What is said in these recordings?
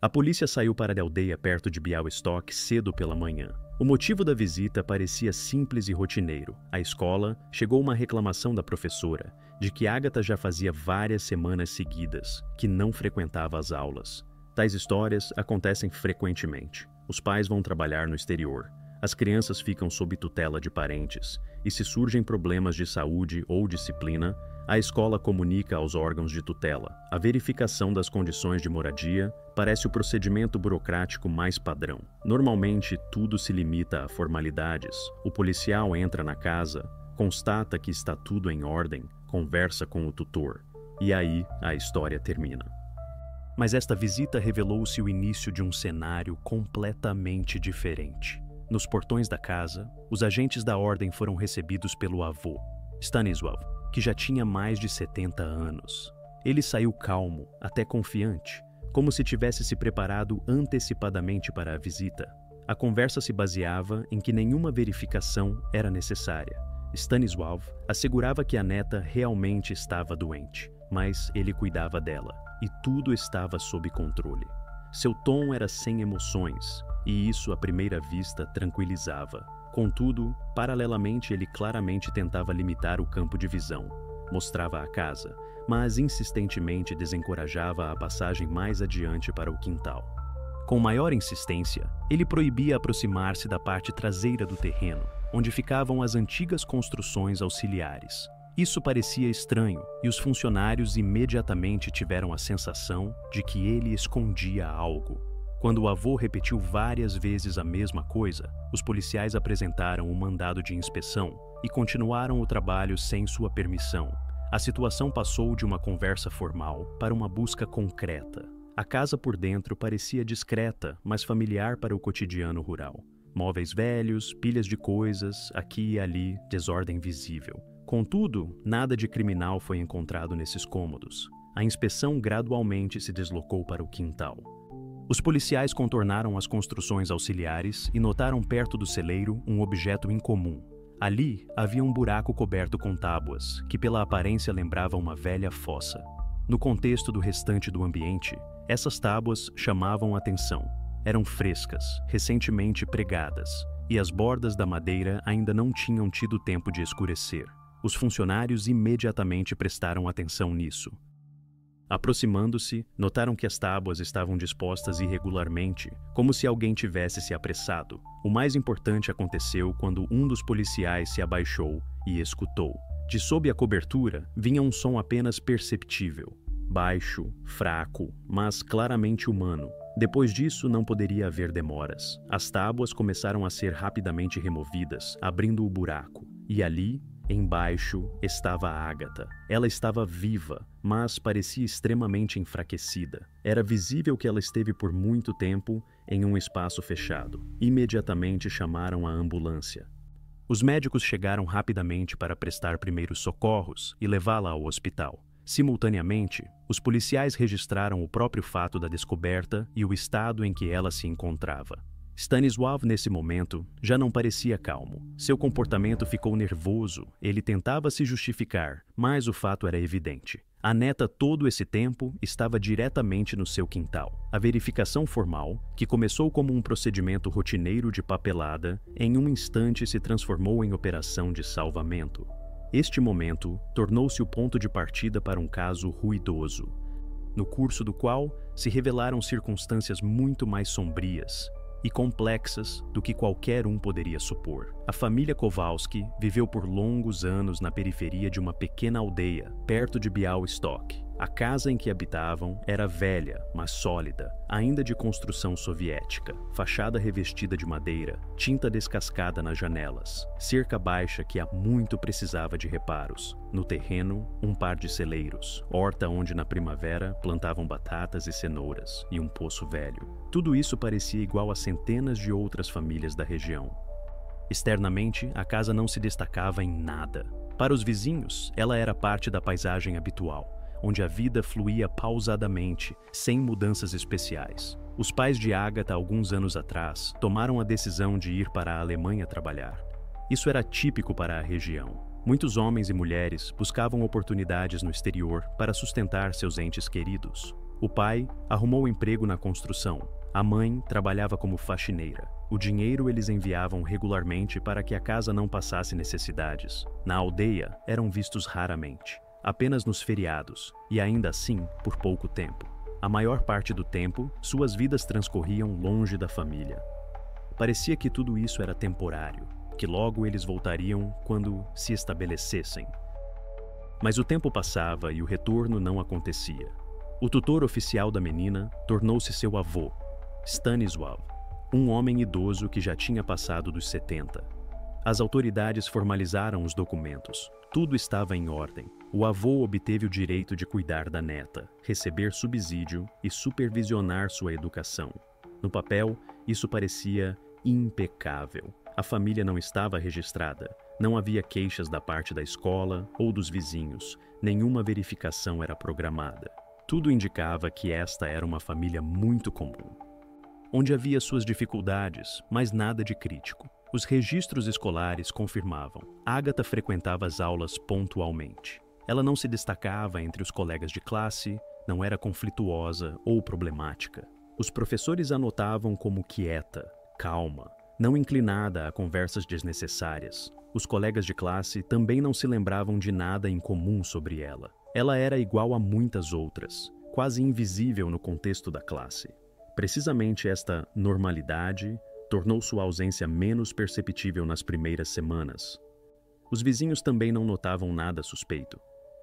A polícia saiu para a aldeia perto de Białystok cedo pela manhã. O motivo da visita parecia simples e rotineiro. À escola, chegou uma reclamação da professora de que Agatha já fazia várias semanas seguidas que não frequentava as aulas. Tais histórias acontecem frequentemente. Os pais vão trabalhar no exterior. As crianças ficam sob tutela de parentes, e se surgem problemas de saúde ou disciplina, a escola comunica aos órgãos de tutela. A verificação das condições de moradia parece o procedimento burocrático mais padrão. Normalmente, tudo se limita a formalidades. O policial entra na casa, constata que está tudo em ordem, conversa com o tutor, e aí a história termina. Mas esta visita revelou-se o início de um cenário completamente diferente. Nos portões da casa, os agentes da ordem foram recebidos pelo avô, Stanisław, que já tinha mais de 70 anos. Ele saiu calmo, até confiante, como se tivesse se preparado antecipadamente para a visita. A conversa se baseava em que nenhuma verificação era necessária. Stanisław assegurava que a neta realmente estava doente, mas ele cuidava dela, e tudo estava sob controle. Seu tom era sem emoções, e isso à primeira vista tranquilizava. Contudo, paralelamente ele claramente tentava limitar o campo de visão. Mostrava a casa, mas insistentemente desencorajava a passagem mais adiante para o quintal. Com maior insistência, ele proibia aproximar-se da parte traseira do terreno, onde ficavam as antigas construções auxiliares. Isso parecia estranho, e os funcionários imediatamente tiveram a sensação de que ele escondia algo. Quando o avô repetiu várias vezes a mesma coisa, os policiais apresentaram um mandado de inspeção e continuaram o trabalho sem sua permissão. A situação passou de uma conversa formal para uma busca concreta. A casa por dentro parecia discreta, mas familiar para o cotidiano rural. Móveis velhos, pilhas de coisas, aqui e ali, desordem visível. Contudo, nada de criminal foi encontrado nesses cômodos. A inspeção gradualmente se deslocou para o quintal. Os policiais contornaram as construções auxiliares e notaram perto do celeiro um objeto incomum. Ali havia um buraco coberto com tábuas, que pela aparência lembrava uma velha fossa. No contexto do restante do ambiente, essas tábuas chamavam a atenção. Eram frescas, recentemente pregadas, e as bordas da madeira ainda não tinham tido tempo de escurecer. Os funcionários imediatamente prestaram atenção nisso. Aproximando-se, notaram que as tábuas estavam dispostas irregularmente, como se alguém tivesse se apressado. O mais importante aconteceu quando um dos policiais se abaixou e escutou. De sob a cobertura, vinha um som apenas perceptível. Baixo, fraco, mas claramente humano. Depois disso, não poderia haver demoras. As tábuas começaram a ser rapidamente removidas, abrindo o buraco. E ali, embaixo, estava a Agatha. Ela estava viva, mas parecia extremamente enfraquecida. Era visível que ela esteve por muito tempo em um espaço fechado. Imediatamente chamaram a ambulância. Os médicos chegaram rapidamente para prestar primeiros socorros e levá-la ao hospital. Simultaneamente, os policiais registraram o próprio fato da descoberta e o estado em que ela se encontrava. Stanisław, nesse momento, já não parecia calmo. Seu comportamento ficou nervoso, ele tentava se justificar, mas o fato era evidente. A neta todo esse tempo estava diretamente no seu quintal. A verificação formal, que começou como um procedimento rotineiro de papelada, em um instante se transformou em operação de salvamento. Este momento tornou-se o ponto de partida para um caso ruidoso, no curso do qual se revelaram circunstâncias muito mais sombrias e complexas do que qualquer um poderia supor. A família Kowalski viveu por longos anos na periferia de uma pequena aldeia, perto de Białystok. A casa em que habitavam era velha, mas sólida, ainda de construção soviética, fachada revestida de madeira, tinta descascada nas janelas, cerca baixa que há muito precisava de reparos. No terreno, um par de celeiros, horta onde na primavera plantavam batatas e cenouras, e um poço velho. Tudo isso parecia igual a centenas de outras famílias da região. Externamente, a casa não se destacava em nada. Para os vizinhos, ela era parte da paisagem habitual, onde a vida fluía pausadamente, sem mudanças especiais. Os pais de Agatha, alguns anos atrás, tomaram a decisão de ir para a Alemanha trabalhar. Isso era típico para a região. Muitos homens e mulheres buscavam oportunidades no exterior para sustentar seus entes queridos. O pai arrumou emprego na construção. A mãe trabalhava como faxineira. O dinheiro eles enviavam regularmente para que a casa não passasse necessidades. Na aldeia, eram vistos raramente, apenas nos feriados, e ainda assim, por pouco tempo. A maior parte do tempo, suas vidas transcorriam longe da família. Parecia que tudo isso era temporário, que logo eles voltariam quando se estabelecessem. Mas o tempo passava e o retorno não acontecia. O tutor oficial da menina tornou-se seu avô, Stanisław, um homem idoso que já tinha passado dos 70. As autoridades formalizaram os documentos. Tudo estava em ordem. O avô obteve o direito de cuidar da neta, receber subsídio e supervisionar sua educação. No papel, isso parecia impecável. A família não estava registrada. Não havia queixas da parte da escola ou dos vizinhos. Nenhuma verificação era programada. Tudo indicava que esta era uma família muito comum, onde havia suas dificuldades, mas nada de crítico. Os registros escolares confirmavam. Agatha frequentava as aulas pontualmente. Ela não se destacava entre os colegas de classe, não era conflituosa ou problemática. Os professores a notavam como quieta, calma, não inclinada a conversas desnecessárias. Os colegas de classe também não se lembravam de nada incomum sobre ela. Ela era igual a muitas outras, quase invisível no contexto da classe. Precisamente esta normalidade tornou sua ausência menos perceptível nas primeiras semanas. Os vizinhos também não notavam nada suspeito.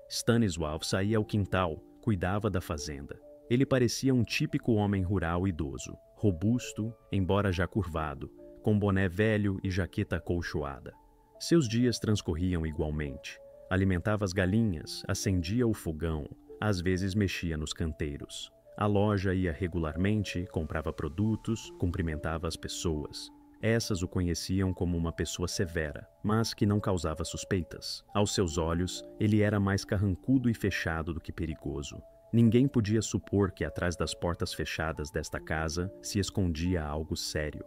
Stanisław saía ao quintal, cuidava da fazenda. Ele parecia um típico homem rural idoso, robusto, embora já curvado, com boné velho e jaqueta acolchoada. Seus dias transcorriam igualmente. Alimentava as galinhas, acendia o fogão, às vezes mexia nos canteiros. À loja ia regularmente, comprava produtos, cumprimentava as pessoas. Essas o conheciam como uma pessoa severa, mas que não causava suspeitas. Aos seus olhos, ele era mais carrancudo e fechado do que perigoso. Ninguém podia supor que atrás das portas fechadas desta casa se escondia algo sério.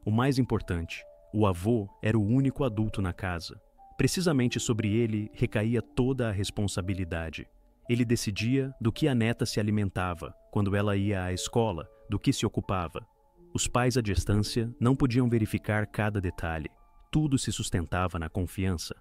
O mais importante, o avô era o único adulto na casa. Precisamente sobre ele recaía toda a responsabilidade. Ele decidia do que a neta se alimentava, quando ela ia à escola, do que se ocupava. Os pais à distância não podiam verificar cada detalhe. Tudo se sustentava na confiança.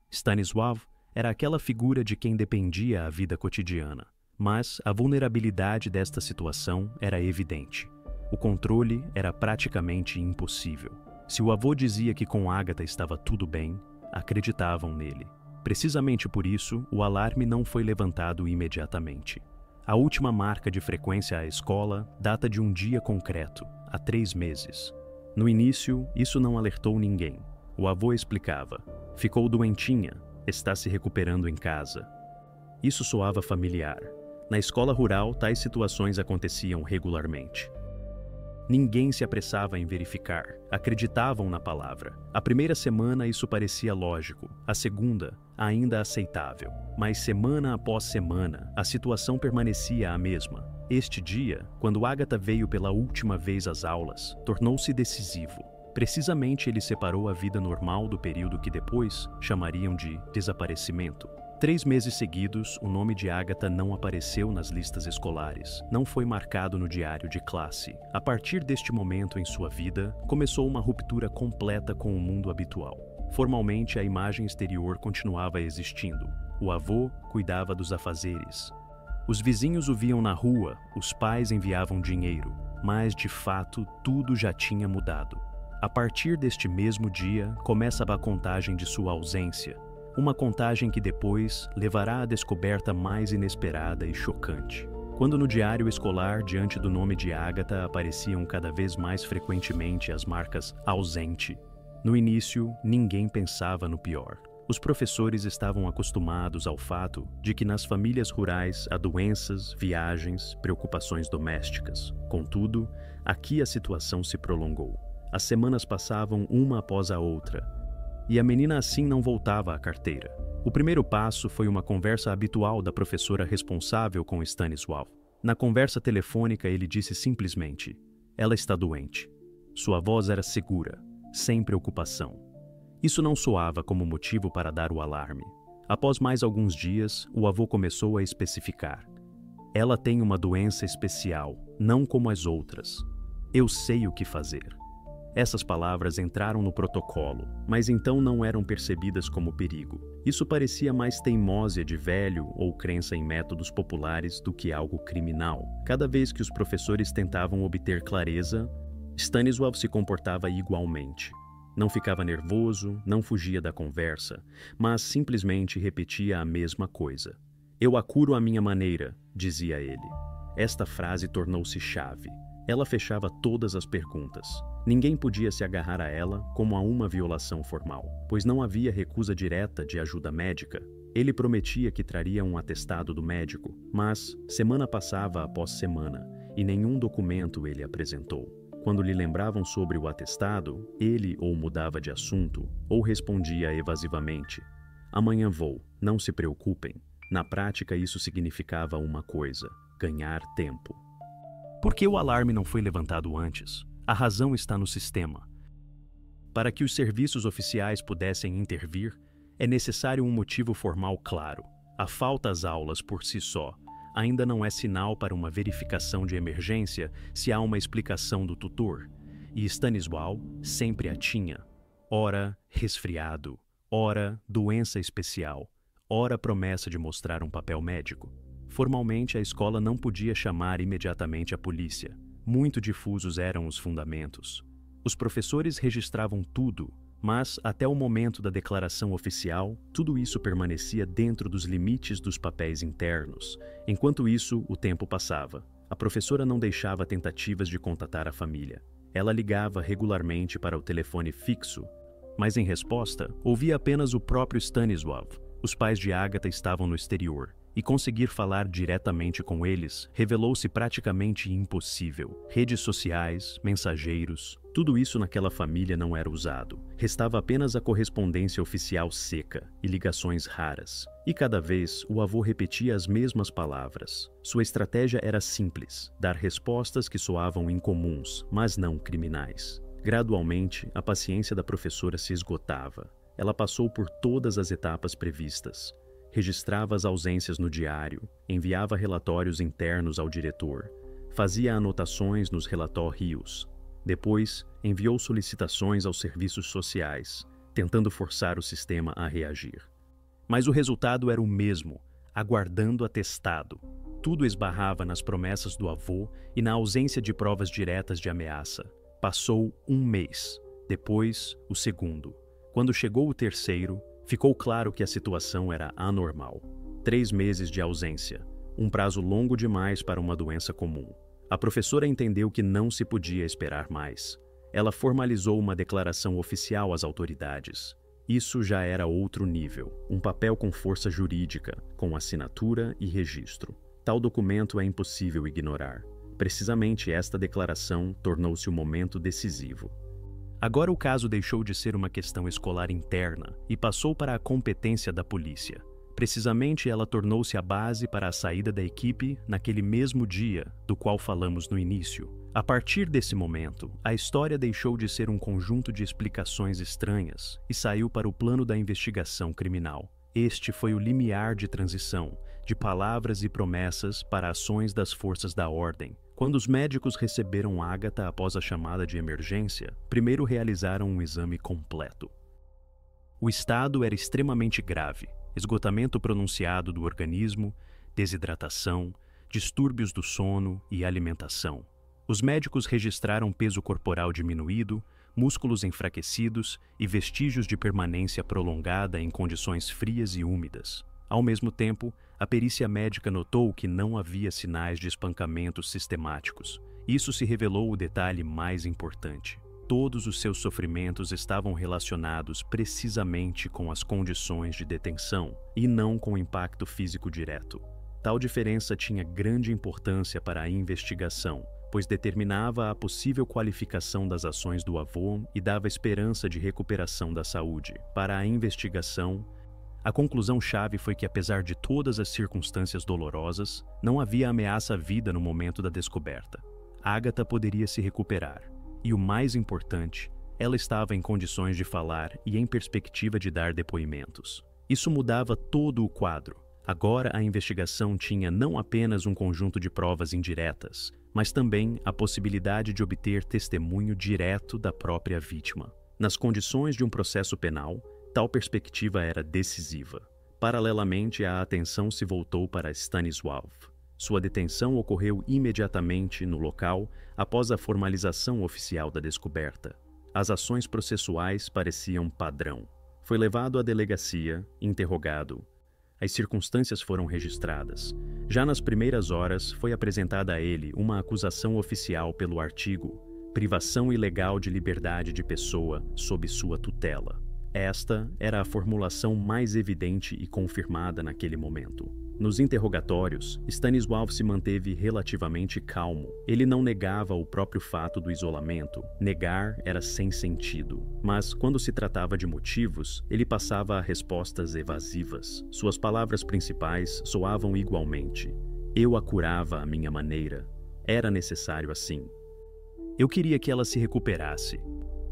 Stanisław era aquela figura de quem dependia a vida cotidiana. Mas a vulnerabilidade desta situação era evidente. O controle era praticamente impossível. Se o avô dizia que com Agatha estava tudo bem, acreditavam nele. Precisamente por isso, o alarme não foi levantado imediatamente. A última marca de frequência à escola data de um dia concreto, há 3 meses. No início, isso não alertou ninguém. O avô explicava: ficou doentinha, está se recuperando em casa. Isso soava familiar. Na escola rural, tais situações aconteciam regularmente. Ninguém se apressava em verificar, acreditavam na palavra. A primeira semana isso parecia lógico, a segunda ainda aceitável. Mas semana após semana, a situação permanecia a mesma. Este dia, quando Agatha veio pela última vez às aulas, tornou-se decisivo. Precisamente ele separou a vida normal do período que depois chamariam de desaparecimento. 3 meses seguidos, o nome de Agatha não apareceu nas listas escolares, não foi marcado no diário de classe. A partir deste momento em sua vida, começou uma ruptura completa com o mundo habitual. Formalmente, a imagem exterior continuava existindo. O avô cuidava dos afazeres. Os vizinhos o viam na rua, os pais enviavam dinheiro, mas, de fato, tudo já tinha mudado. A partir deste mesmo dia, começa a contagem de sua ausência. Uma contagem que depois levará à descoberta mais inesperada e chocante. Quando no diário escolar, diante do nome de Agatha, apareciam cada vez mais frequentemente as marcas ausente. No início, ninguém pensava no pior. Os professores estavam acostumados ao fato de que nas famílias rurais há doenças, viagens, preocupações domésticas. Contudo, aqui a situação se prolongou. As semanas passavam uma após a outra, e a menina assim não voltava à carteira. O primeiro passo foi uma conversa habitual da professora responsável com Stanisław. Na conversa telefônica ele disse simplesmente: ela está doente. Sua voz era segura, sem preocupação. Isso não soava como motivo para dar o alarme. Após mais alguns dias, o avô começou a especificar: Ela tem uma doença especial, não como as outras. Eu sei o que fazer. Essas palavras entraram no protocolo, mas então não eram percebidas como perigo. Isso parecia mais teimósia de velho ou crença em métodos populares do que algo criminal. Cada vez que os professores tentavam obter clareza, Stanisław se comportava igualmente. Não ficava nervoso, não fugia da conversa, mas simplesmente repetia a mesma coisa. Eu a curo à minha maneira, dizia ele. Esta frase tornou-se chave. Ela fechava todas as perguntas. Ninguém podia se agarrar a ela como a uma violação formal, pois não havia recusa direta de ajuda médica. Ele prometia que traria um atestado do médico, mas semana passava após semana e nenhum documento ele apresentou. Quando lhe lembravam sobre o atestado, ele ou mudava de assunto ou respondia evasivamente: "Amanhã vou, não se preocupem." Na prática, isso significava uma coisa: ganhar tempo. Por que o alarme não foi levantado antes? A razão está no sistema. Para que os serviços oficiais pudessem intervir, é necessário um motivo formal claro. A falta às aulas por si só ainda não é sinal para uma verificação de emergência se há uma explicação do tutor. E Stanisław sempre a tinha. Ora resfriado, ora doença especial, ora promessa de mostrar um papel médico. Formalmente, a escola não podia chamar imediatamente a polícia. Muito difusos eram os fundamentos. Os professores registravam tudo, mas, até o momento da declaração oficial, tudo isso permanecia dentro dos limites dos papéis internos. Enquanto isso, o tempo passava. A professora não deixava tentativas de contatar a família. Ela ligava regularmente para o telefone fixo, mas, em resposta, ouvia apenas o próprio Stanisław. Os pais de Agatha estavam no exterior, e conseguir falar diretamente com eles revelou-se praticamente impossível. Redes sociais, mensageiros, tudo isso naquela família não era usado. Restava apenas a correspondência oficial seca e ligações raras. E cada vez o avô repetia as mesmas palavras. Sua estratégia era simples: dar respostas que soavam incomuns, mas não criminais. Gradualmente, a paciência da professora se esgotava. Ela passou por todas as etapas previstas. Registrava as ausências no diário, enviava relatórios internos ao diretor, fazia anotações nos relatórios. Depois, enviou solicitações aos serviços sociais, tentando forçar o sistema a reagir. Mas o resultado era o mesmo: aguardando atestado. Tudo esbarrava nas promessas do avô e na ausência de provas diretas de ameaça. Passou um mês, depois o segundo. Quando chegou o terceiro, ficou claro que a situação era anormal. 3 meses de ausência, um prazo longo demais para uma doença comum. A professora entendeu que não se podia esperar mais. Ela formalizou uma declaração oficial às autoridades. Isso já era outro nível, um papel com força jurídica, com assinatura e registro. Tal documento é impossível ignorar. Precisamente esta declaração tornou-se o momento decisivo. Agora o caso deixou de ser uma questão escolar interna e passou para a competência da polícia. Precisamente ela tornou-se a base para a saída da equipe naquele mesmo dia do qual falamos no início. A partir desse momento, a história deixou de ser um conjunto de explicações estranhas e saiu para o plano da investigação criminal. Este foi o limiar de transição, de palavras e promessas para ações das forças da ordem. Quando os médicos receberam Agatha após a chamada de emergência, primeiro realizaram um exame completo. O estado era extremamente grave: esgotamento pronunciado do organismo, desidratação, distúrbios do sono e alimentação. Os médicos registraram peso corporal diminuído, músculos enfraquecidos e vestígios de permanência prolongada em condições frias e úmidas. Ao mesmo tempo, a perícia médica notou que não havia sinais de espancamentos sistemáticos. Isso se revelou o detalhe mais importante: todos os seus sofrimentos estavam relacionados precisamente com as condições de detenção e não com o impacto físico direto. Tal diferença tinha grande importância para a investigação, pois determinava a possível qualificação das ações do avô e dava esperança de recuperação da saúde. Para a investigação, a conclusão-chave foi que, apesar de todas as circunstâncias dolorosas, não havia ameaça à vida no momento da descoberta. Agatha poderia se recuperar. E o mais importante, ela estava em condições de falar e em perspectiva de dar depoimentos. Isso mudava todo o quadro. Agora a investigação tinha não apenas um conjunto de provas indiretas, mas também a possibilidade de obter testemunho direto da própria vítima. Nas condições de um processo penal, tal perspectiva era decisiva. Paralelamente, a atenção se voltou para Stanisław. Sua detenção ocorreu imediatamente no local após a formalização oficial da descoberta. As ações processuais pareciam padrão. Foi levado à delegacia, interrogado. As circunstâncias foram registradas. Já nas primeiras horas, foi apresentada a ele uma acusação oficial pelo artigo Privação ilegal de liberdade de pessoa sob sua tutela. Esta era a formulação mais evidente e confirmada naquele momento. Nos interrogatórios, Stanisław se manteve relativamente calmo. Ele não negava o próprio fato do isolamento. Negar era sem sentido. Mas, quando se tratava de motivos, ele passava a respostas evasivas. Suas palavras principais soavam igualmente. Eu a curava à minha maneira. Era necessário assim. Eu queria que ela se recuperasse.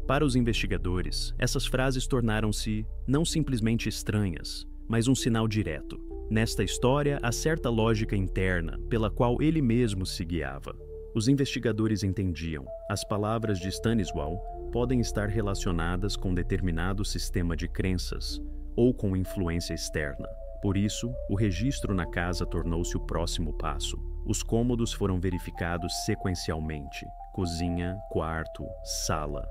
Para os investigadores, essas frases tornaram-se não simplesmente estranhas, mas um sinal direto. Nesta história, há certa lógica interna pela qual ele mesmo se guiava. Os investigadores entendiam, as palavras de Stanisław podem estar relacionadas com determinado sistema de crenças ou com influência externa. Por isso, o registro na casa tornou-se o próximo passo. Os cômodos foram verificados sequencialmente: cozinha, quarto, sala.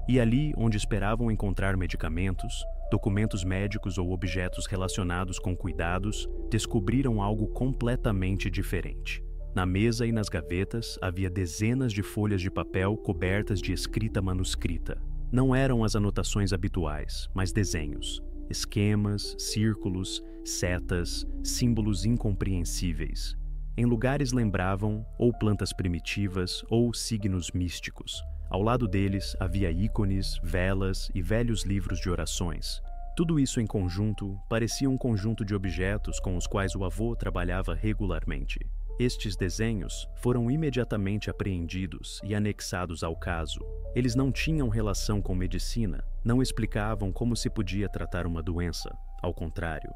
E ali, onde esperavam encontrar medicamentos, documentos médicos ou objetos relacionados com cuidados, descobriram algo completamente diferente. Na mesa e nas gavetas havia dezenas de folhas de papel cobertas de escrita manuscrita. Não eram as anotações habituais, mas desenhos, esquemas, círculos, setas, símbolos incompreensíveis. Em lugares lembravam ou plantas primitivas ou signos místicos. Ao lado deles havia ícones, velas e velhos livros de orações. Tudo isso em conjunto parecia um conjunto de objetos com os quais o avô trabalhava regularmente. Estes desenhos foram imediatamente apreendidos e anexados ao caso. Eles não tinham relação com medicina, não explicavam como se podia tratar uma doença. Ao contrário,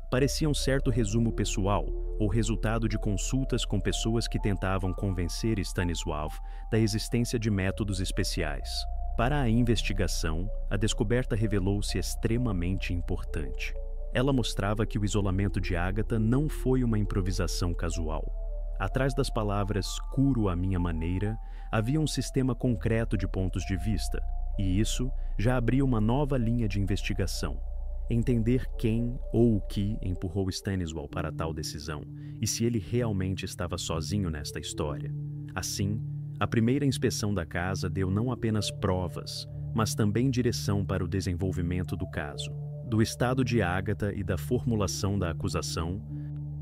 pareciam certo resumo pessoal ou resultado de consultas com pessoas que tentavam convencer Stanisław da existência de métodos especiais. Para a investigação, a descoberta revelou-se extremamente importante. Ela mostrava que o isolamento de Agatha não foi uma improvisação casual. Atrás das palavras "curo à minha maneira", havia um sistema concreto de pontos de vista, e isso já abria uma nova linha de investigação. Entender quem ou o que empurrou Stanisław para tal decisão e se ele realmente estava sozinho nesta história. Assim, a primeira inspeção da casa deu não apenas provas, mas também direção para o desenvolvimento do caso. Do estado de Agatha e da formulação da acusação,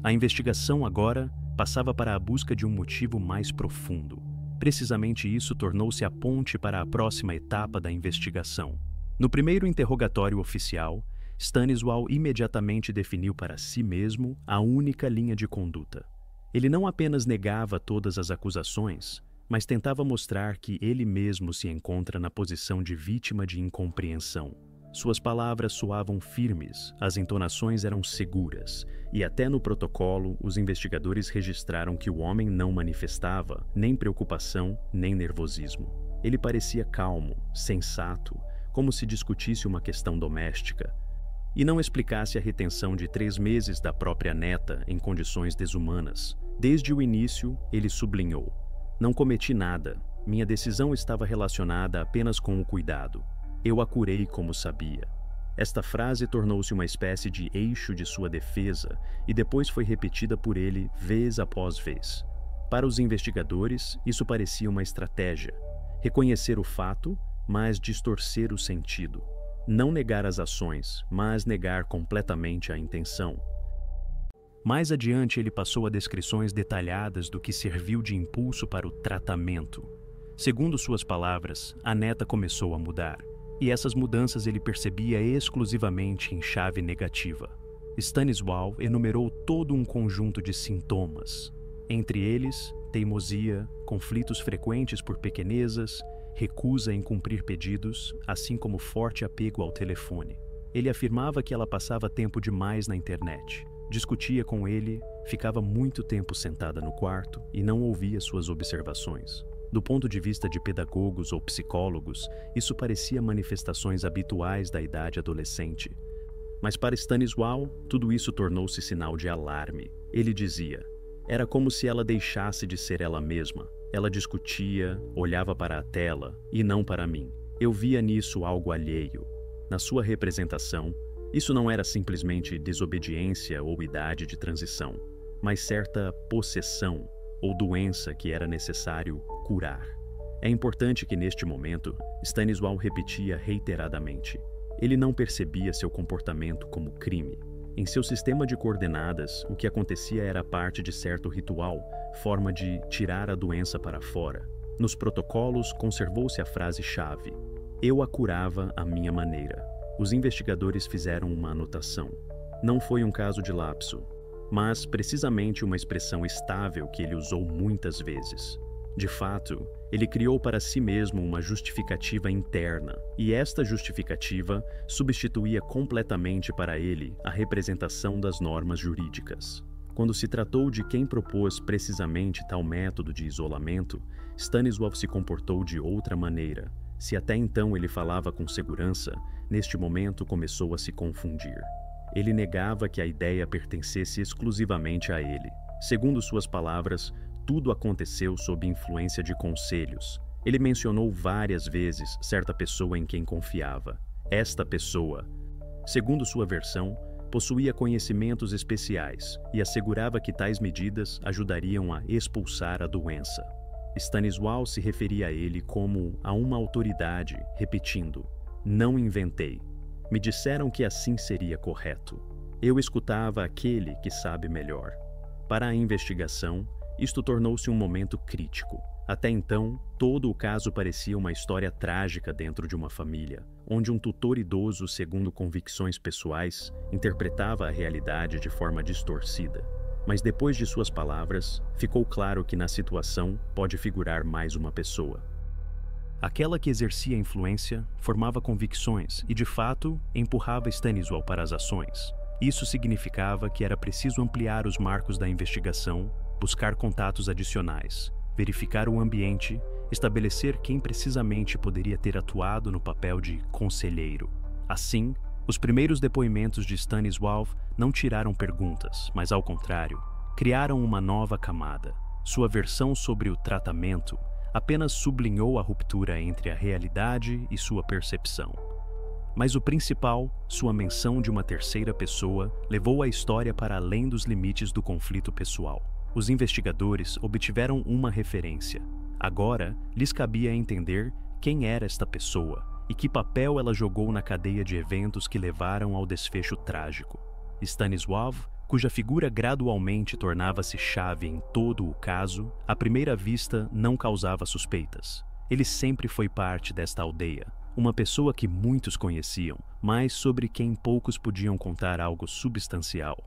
a investigação agora passava para a busca de um motivo mais profundo. Precisamente isso tornou-se a ponte para a próxima etapa da investigação. No primeiro interrogatório oficial, Stanisław imediatamente definiu para si mesmo a única linha de conduta. Ele não apenas negava todas as acusações, mas tentava mostrar que ele mesmo se encontra na posição de vítima de incompreensão. Suas palavras soavam firmes, as entonações eram seguras, e até no protocolo os investigadores registraram que o homem não manifestava nem preocupação nem nervosismo. Ele parecia calmo, sensato, como se discutisse uma questão doméstica, e não explicasse a retenção de 3 meses da própria neta em condições desumanas. Desde o início, ele sublinhou: "Não cometi nada, minha decisão estava relacionada apenas com o cuidado. Eu a curei como sabia." Esta frase tornou-se uma espécie de eixo de sua defesa e depois foi repetida por ele vez após vez. Para os investigadores, isso parecia uma estratégia: reconhecer o fato, mas distorcer o sentido. Não negar as ações, mas negar completamente a intenção. Mais adiante, ele passou a descrições detalhadas do que serviu de impulso para o tratamento. Segundo suas palavras, a neta começou a mudar, e essas mudanças ele percebia exclusivamente em chave negativa. Stanisław enumerou todo um conjunto de sintomas, entre eles teimosia, conflitos frequentes por pequenezas, recusa em cumprir pedidos, assim como forte apego ao telefone. Ele afirmava que ela passava tempo demais na internet. discutia com ele, ficava muito tempo sentada no quarto e não ouvia suas observações. Do ponto de vista de pedagogos ou psicólogos, isso parecia manifestações habituais da idade adolescente. Mas para Stanisław, tudo isso tornou-se sinal de alarme. Ele dizia: era como se ela deixasse de ser ela mesma. Ela discutia, olhava para a tela e não para mim. Eu via nisso algo alheio. Na sua representação, isso não era simplesmente desobediência ou idade de transição, mas certa possessão ou doença que era necessário curar. É importante que neste momento, Stanisław repetia reiteradamente: ele não percebia seu comportamento como crime. Em seu sistema de coordenadas, o que acontecia era parte de certo ritual, forma de tirar a doença para fora. Nos protocolos, conservou-se a frase-chave: eu a curava à minha maneira. Os investigadores fizeram uma anotação. Não foi um caso de lapso, mas precisamente uma expressão estável que ele usou muitas vezes. De fato, ele criou para si mesmo uma justificativa interna, e esta justificativa substituía completamente para ele a representação das normas jurídicas. Quando se tratou de quem propôs precisamente tal método de isolamento, Stanisław se comportou de outra maneira. Se até então ele falava com segurança, neste momento começou a se confundir. Ele negava que a ideia pertencesse exclusivamente a ele. Segundo suas palavras, tudo aconteceu sob influência de conselhos. Ele mencionou várias vezes certa pessoa em quem confiava. Esta pessoa, segundo sua versão, possuía conhecimentos especiais e assegurava que tais medidas ajudariam a expulsar a doença. Stanisław se referia a ele como a uma autoridade, repetindo: não inventei. Me disseram que assim seria correto. Eu escutava aquele que sabe melhor. Para a investigação, isto tornou-se um momento crítico. Até então, todo o caso parecia uma história trágica dentro de uma família, onde um tutor idoso, segundo convicções pessoais, interpretava a realidade de forma distorcida. Mas depois de suas palavras, ficou claro que na situação pode figurar mais uma pessoa. Aquela que exercia influência formava convicções e, de fato, empurrava Stanisław para as ações. Isso significava que era preciso ampliar os marcos da investigação, buscar contatos adicionais, verificar o ambiente, estabelecer quem precisamente poderia ter atuado no papel de conselheiro. Assim, os primeiros depoimentos de Stanisław não tiraram perguntas, mas, ao contrário, criaram uma nova camada. Sua versão sobre o tratamento apenas sublinhou a ruptura entre a realidade e sua percepção. Mas o principal, sua menção de uma terceira pessoa, levou a história para além dos limites do conflito pessoal. Os investigadores obtiveram uma referência. Agora, lhes cabia entender quem era esta pessoa e que papel ela jogou na cadeia de eventos que levaram ao desfecho trágico. Stanisław, cuja figura gradualmente tornava-se chave em todo o caso, à primeira vista não causava suspeitas. Ele sempre foi parte desta aldeia, uma pessoa que muitos conheciam, mas sobre quem poucos podiam contar algo substancial.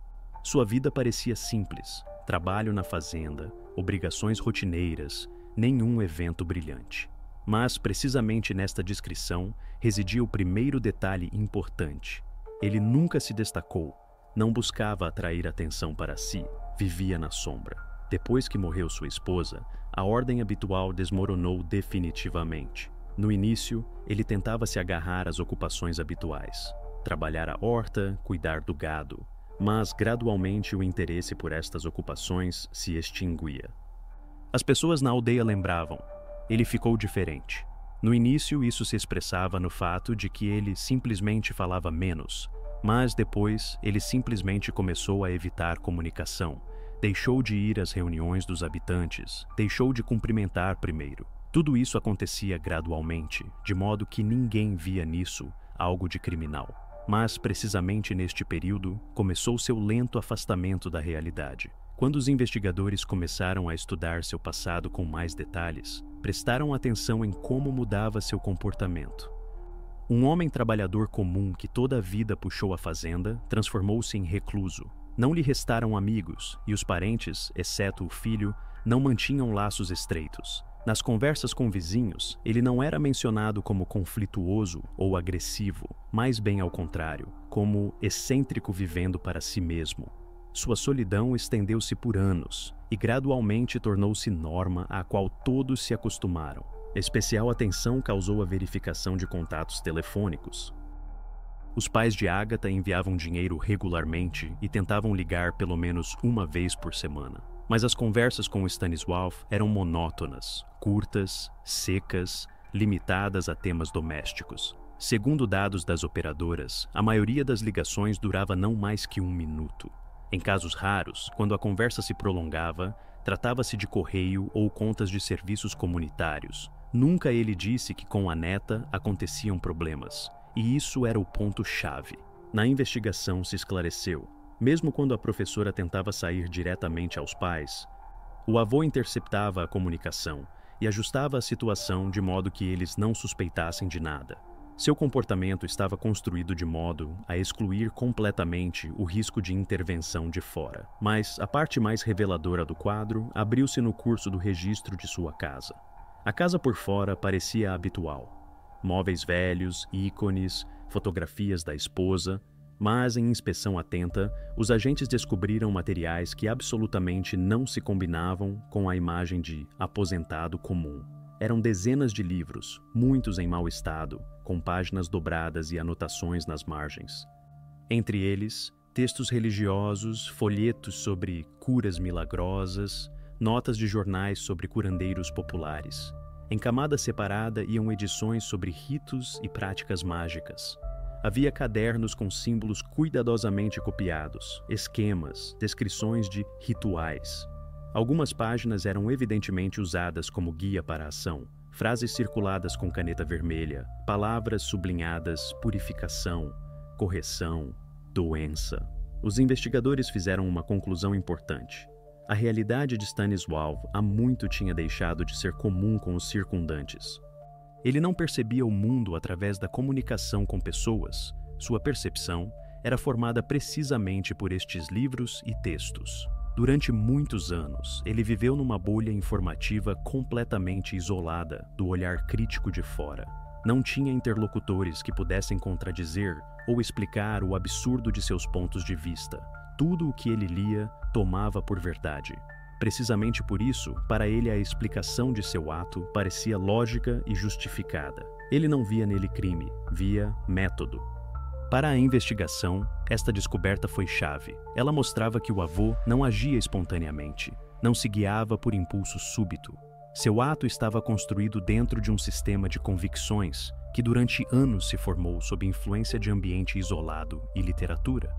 Sua vida parecia simples: trabalho na fazenda, obrigações rotineiras, nenhum evento brilhante. Mas, precisamente nesta descrição, residia o primeiro detalhe importante. Ele nunca se destacou, não buscava atrair atenção para si, vivia na sombra. Depois que morreu sua esposa, a ordem habitual desmoronou definitivamente. No início, ele tentava se agarrar às ocupações habituais, trabalhar a horta, cuidar do gado, mas gradualmente o interesse por estas ocupações se extinguia. As pessoas na aldeia lembravam: ele ficou diferente. No início, isso se expressava no fato de que ele simplesmente falava menos, mas depois ele simplesmente começou a evitar comunicação, deixou de ir às reuniões dos habitantes, deixou de cumprimentar primeiro. Tudo isso acontecia gradualmente, de modo que ninguém via nisso algo de criminal. Mas, precisamente neste período, começou seu lento afastamento da realidade. Quando os investigadores começaram a estudar seu passado com mais detalhes, prestaram atenção em como mudava seu comportamento. Um homem trabalhador comum que toda a vida puxou a fazenda transformou-se em recluso. Não lhe restaram amigos e os parentes, exceto o filho, não mantinham laços estreitos. Nas conversas com vizinhos, ele não era mencionado como conflituoso ou agressivo, mas bem ao contrário, como excêntrico vivendo para si mesmo. Sua solidão estendeu-se por anos e gradualmente tornou-se norma à qual todos se acostumaram. Especial atenção causou a verificação de contatos telefônicos. Os pais de Agatha enviavam dinheiro regularmente e tentavam ligar pelo menos uma vez por semana. Mas as conversas com Stanislaw eram monótonas, curtas, secas, limitadas a temas domésticos. Segundo dados das operadoras, a maioria das ligações durava não mais que 1 minuto. Em casos raros, quando a conversa se prolongava, tratava-se de correio ou contas de serviços comunitários. Nunca ele disse que com a neta aconteciam problemas, e isso era o ponto-chave. Na investigação se esclareceu, mesmo quando a professora tentava sair diretamente aos pais, o avô interceptava a comunicação e ajustava a situação de modo que eles não suspeitassem de nada. Seu comportamento estava construído de modo a excluir completamente o risco de intervenção de fora. Mas a parte mais reveladora do quadro abriu-se no curso do registro de sua casa. A casa por fora parecia habitual. Móveis velhos, ícones, fotografias da esposa, mas em inspeção atenta, os agentes descobriram materiais que absolutamente não se combinavam com a imagem de aposentado comum. Eram dezenas de livros, muitos em mau estado, com páginas dobradas e anotações nas margens. Entre eles, textos religiosos, folhetos sobre curas milagrosas, notas de jornais sobre curandeiros populares. Em camada separada iam edições sobre ritos e práticas mágicas. Havia cadernos com símbolos cuidadosamente copiados, esquemas, descrições de rituais. Algumas páginas eram evidentemente usadas como guia para a ação. Frases circuladas com caneta vermelha, palavras sublinhadas, purificação, correção, doença. Os investigadores fizeram uma conclusão importante. A realidade de Stanislaw há muito tinha deixado de ser comum com os circundantes. Ele não percebia o mundo através da comunicação com pessoas. Sua percepção era formada precisamente por estes livros e textos. Durante muitos anos, ele viveu numa bolha informativa completamente isolada do olhar crítico de fora. Não tinha interlocutores que pudessem contradizer ou explicar o absurdo de seus pontos de vista. Tudo o que ele lia tomava por verdade. Precisamente por isso, para ele a explicação de seu ato parecia lógica e justificada. Ele não via nele crime, via método. Para a investigação, esta descoberta foi chave. Ela mostrava que o avô não agia espontaneamente, não se guiava por impulso súbito. Seu ato estava construído dentro de um sistema de convicções que durante anos se formou sob influência de ambiente isolado e literatura.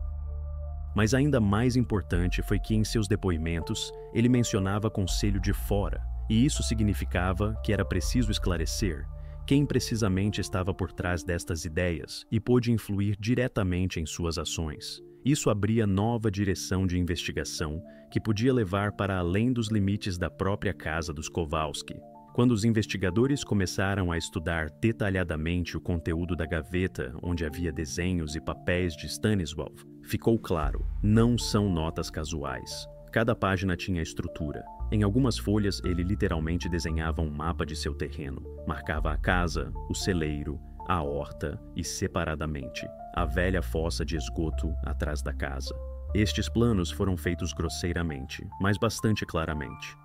Mas ainda mais importante foi que em seus depoimentos ele mencionava conselho de fora, e isso significava que era preciso esclarecer quem precisamente estava por trás destas ideias e pôde influir diretamente em suas ações. Isso abria nova direção de investigação que podia levar para além dos limites da própria casa dos Kowalski. Quando os investigadores começaram a estudar detalhadamente o conteúdo da gaveta onde havia desenhos e papéis de Stanislaw, ficou claro, não são notas casuais. Cada página tinha estrutura. Em algumas folhas, ele literalmente desenhava um mapa de seu terreno. Marcava a casa, o celeiro, a horta e, separadamente, a velha fossa de esgoto atrás da casa. Estes planos foram feitos grosseiramente, mas bastante claramente.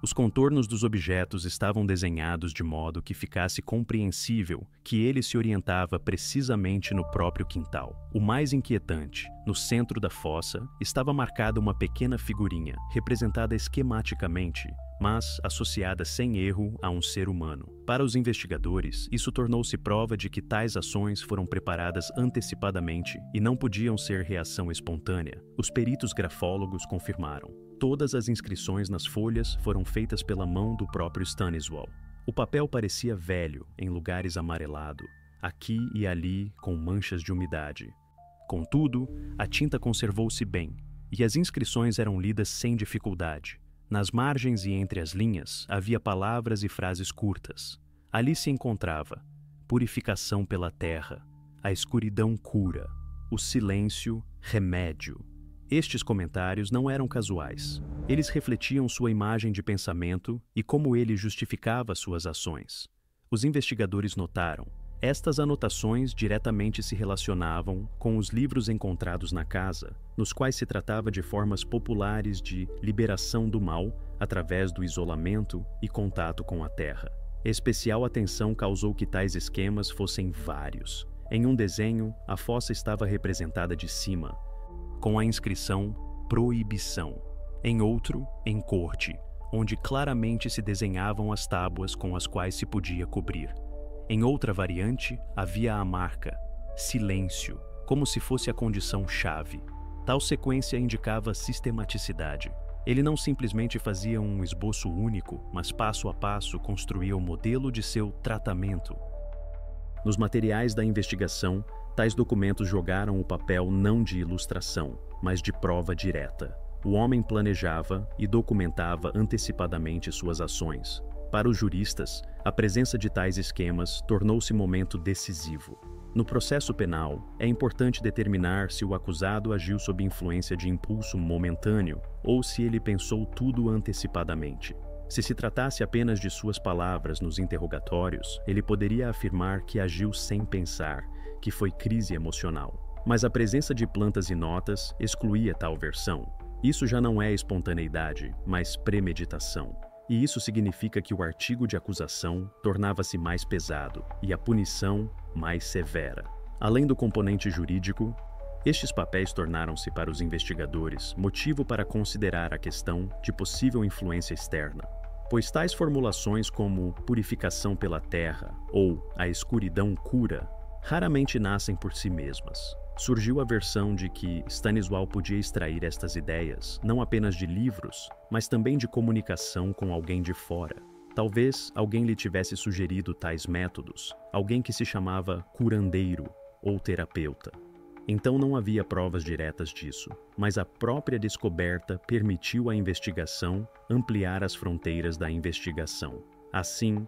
Os contornos dos objetos estavam desenhados de modo que ficasse compreensível que ele se orientava precisamente no próprio quintal. O mais inquietante, no centro da fossa, estava marcada uma pequena figurinha, representada esquematicamente, mas associada sem erro a um ser humano. Para os investigadores, isso tornou-se prova de que tais ações foram preparadas antecipadamente e não podiam ser reação espontânea. Os peritos grafólogos confirmaram. Todas as inscrições nas folhas foram feitas pela mão do próprio Stanislaw. O papel parecia velho, em lugares amarelado, aqui e ali com manchas de umidade. Contudo, a tinta conservou-se bem, e as inscrições eram lidas sem dificuldade. Nas margens e entre as linhas havia palavras e frases curtas. Ali se encontrava purificação pela terra, a escuridão cura, o silêncio remédio. Estes comentários não eram casuais. Eles refletiam sua imagem de pensamento e como ele justificava suas ações. Os investigadores notaram, Estas anotações diretamente se relacionavam com os livros encontrados na casa, nos quais se tratava de formas populares de liberação do mal através do isolamento e contato com a terra. Especial atenção causou que tais esquemas fossem vários. Em um desenho, a fossa estava representada de cima, com a inscrição Proibição. Em outro, em corte, onde claramente se desenhavam as tábuas com as quais se podia cobrir. Em outra variante, havia a marca Silêncio, como se fosse a condição-chave. Tal sequência indicava sistematicidade. Ele não simplesmente fazia um esboço único, mas passo a passo construía o modelo de seu tratamento. Nos materiais da investigação, tais documentos jogaram o papel não de ilustração, mas de prova direta. O homem planejava e documentava antecipadamente suas ações. Para os juristas, a presença de tais esquemas tornou-se momento decisivo. No processo penal, é importante determinar se o acusado agiu sob influência de impulso momentâneo ou se ele pensou tudo antecipadamente. Se se tratasse apenas de suas palavras nos interrogatórios, ele poderia afirmar que agiu sem pensar, que foi crise emocional. Mas a presença de plantas e notas excluía tal versão. Isso já não é espontaneidade, mas premeditação. E isso significa que o artigo de acusação tornava-se mais pesado e a punição mais severa. Além do componente jurídico, estes papéis tornaram-se para os investigadores motivo para considerar a questão de possível influência externa, pois tais formulações como purificação pela terra ou a escuridão cura raramente nascem por si mesmas. Surgiu a versão de que Stanislau podia extrair estas ideias não apenas de livros, mas também de comunicação com alguém de fora. Talvez alguém lhe tivesse sugerido tais métodos, alguém que se chamava curandeiro ou terapeuta. Então não havia provas diretas disso, mas a própria descoberta permitiu à investigação ampliar as fronteiras da investigação. Assim,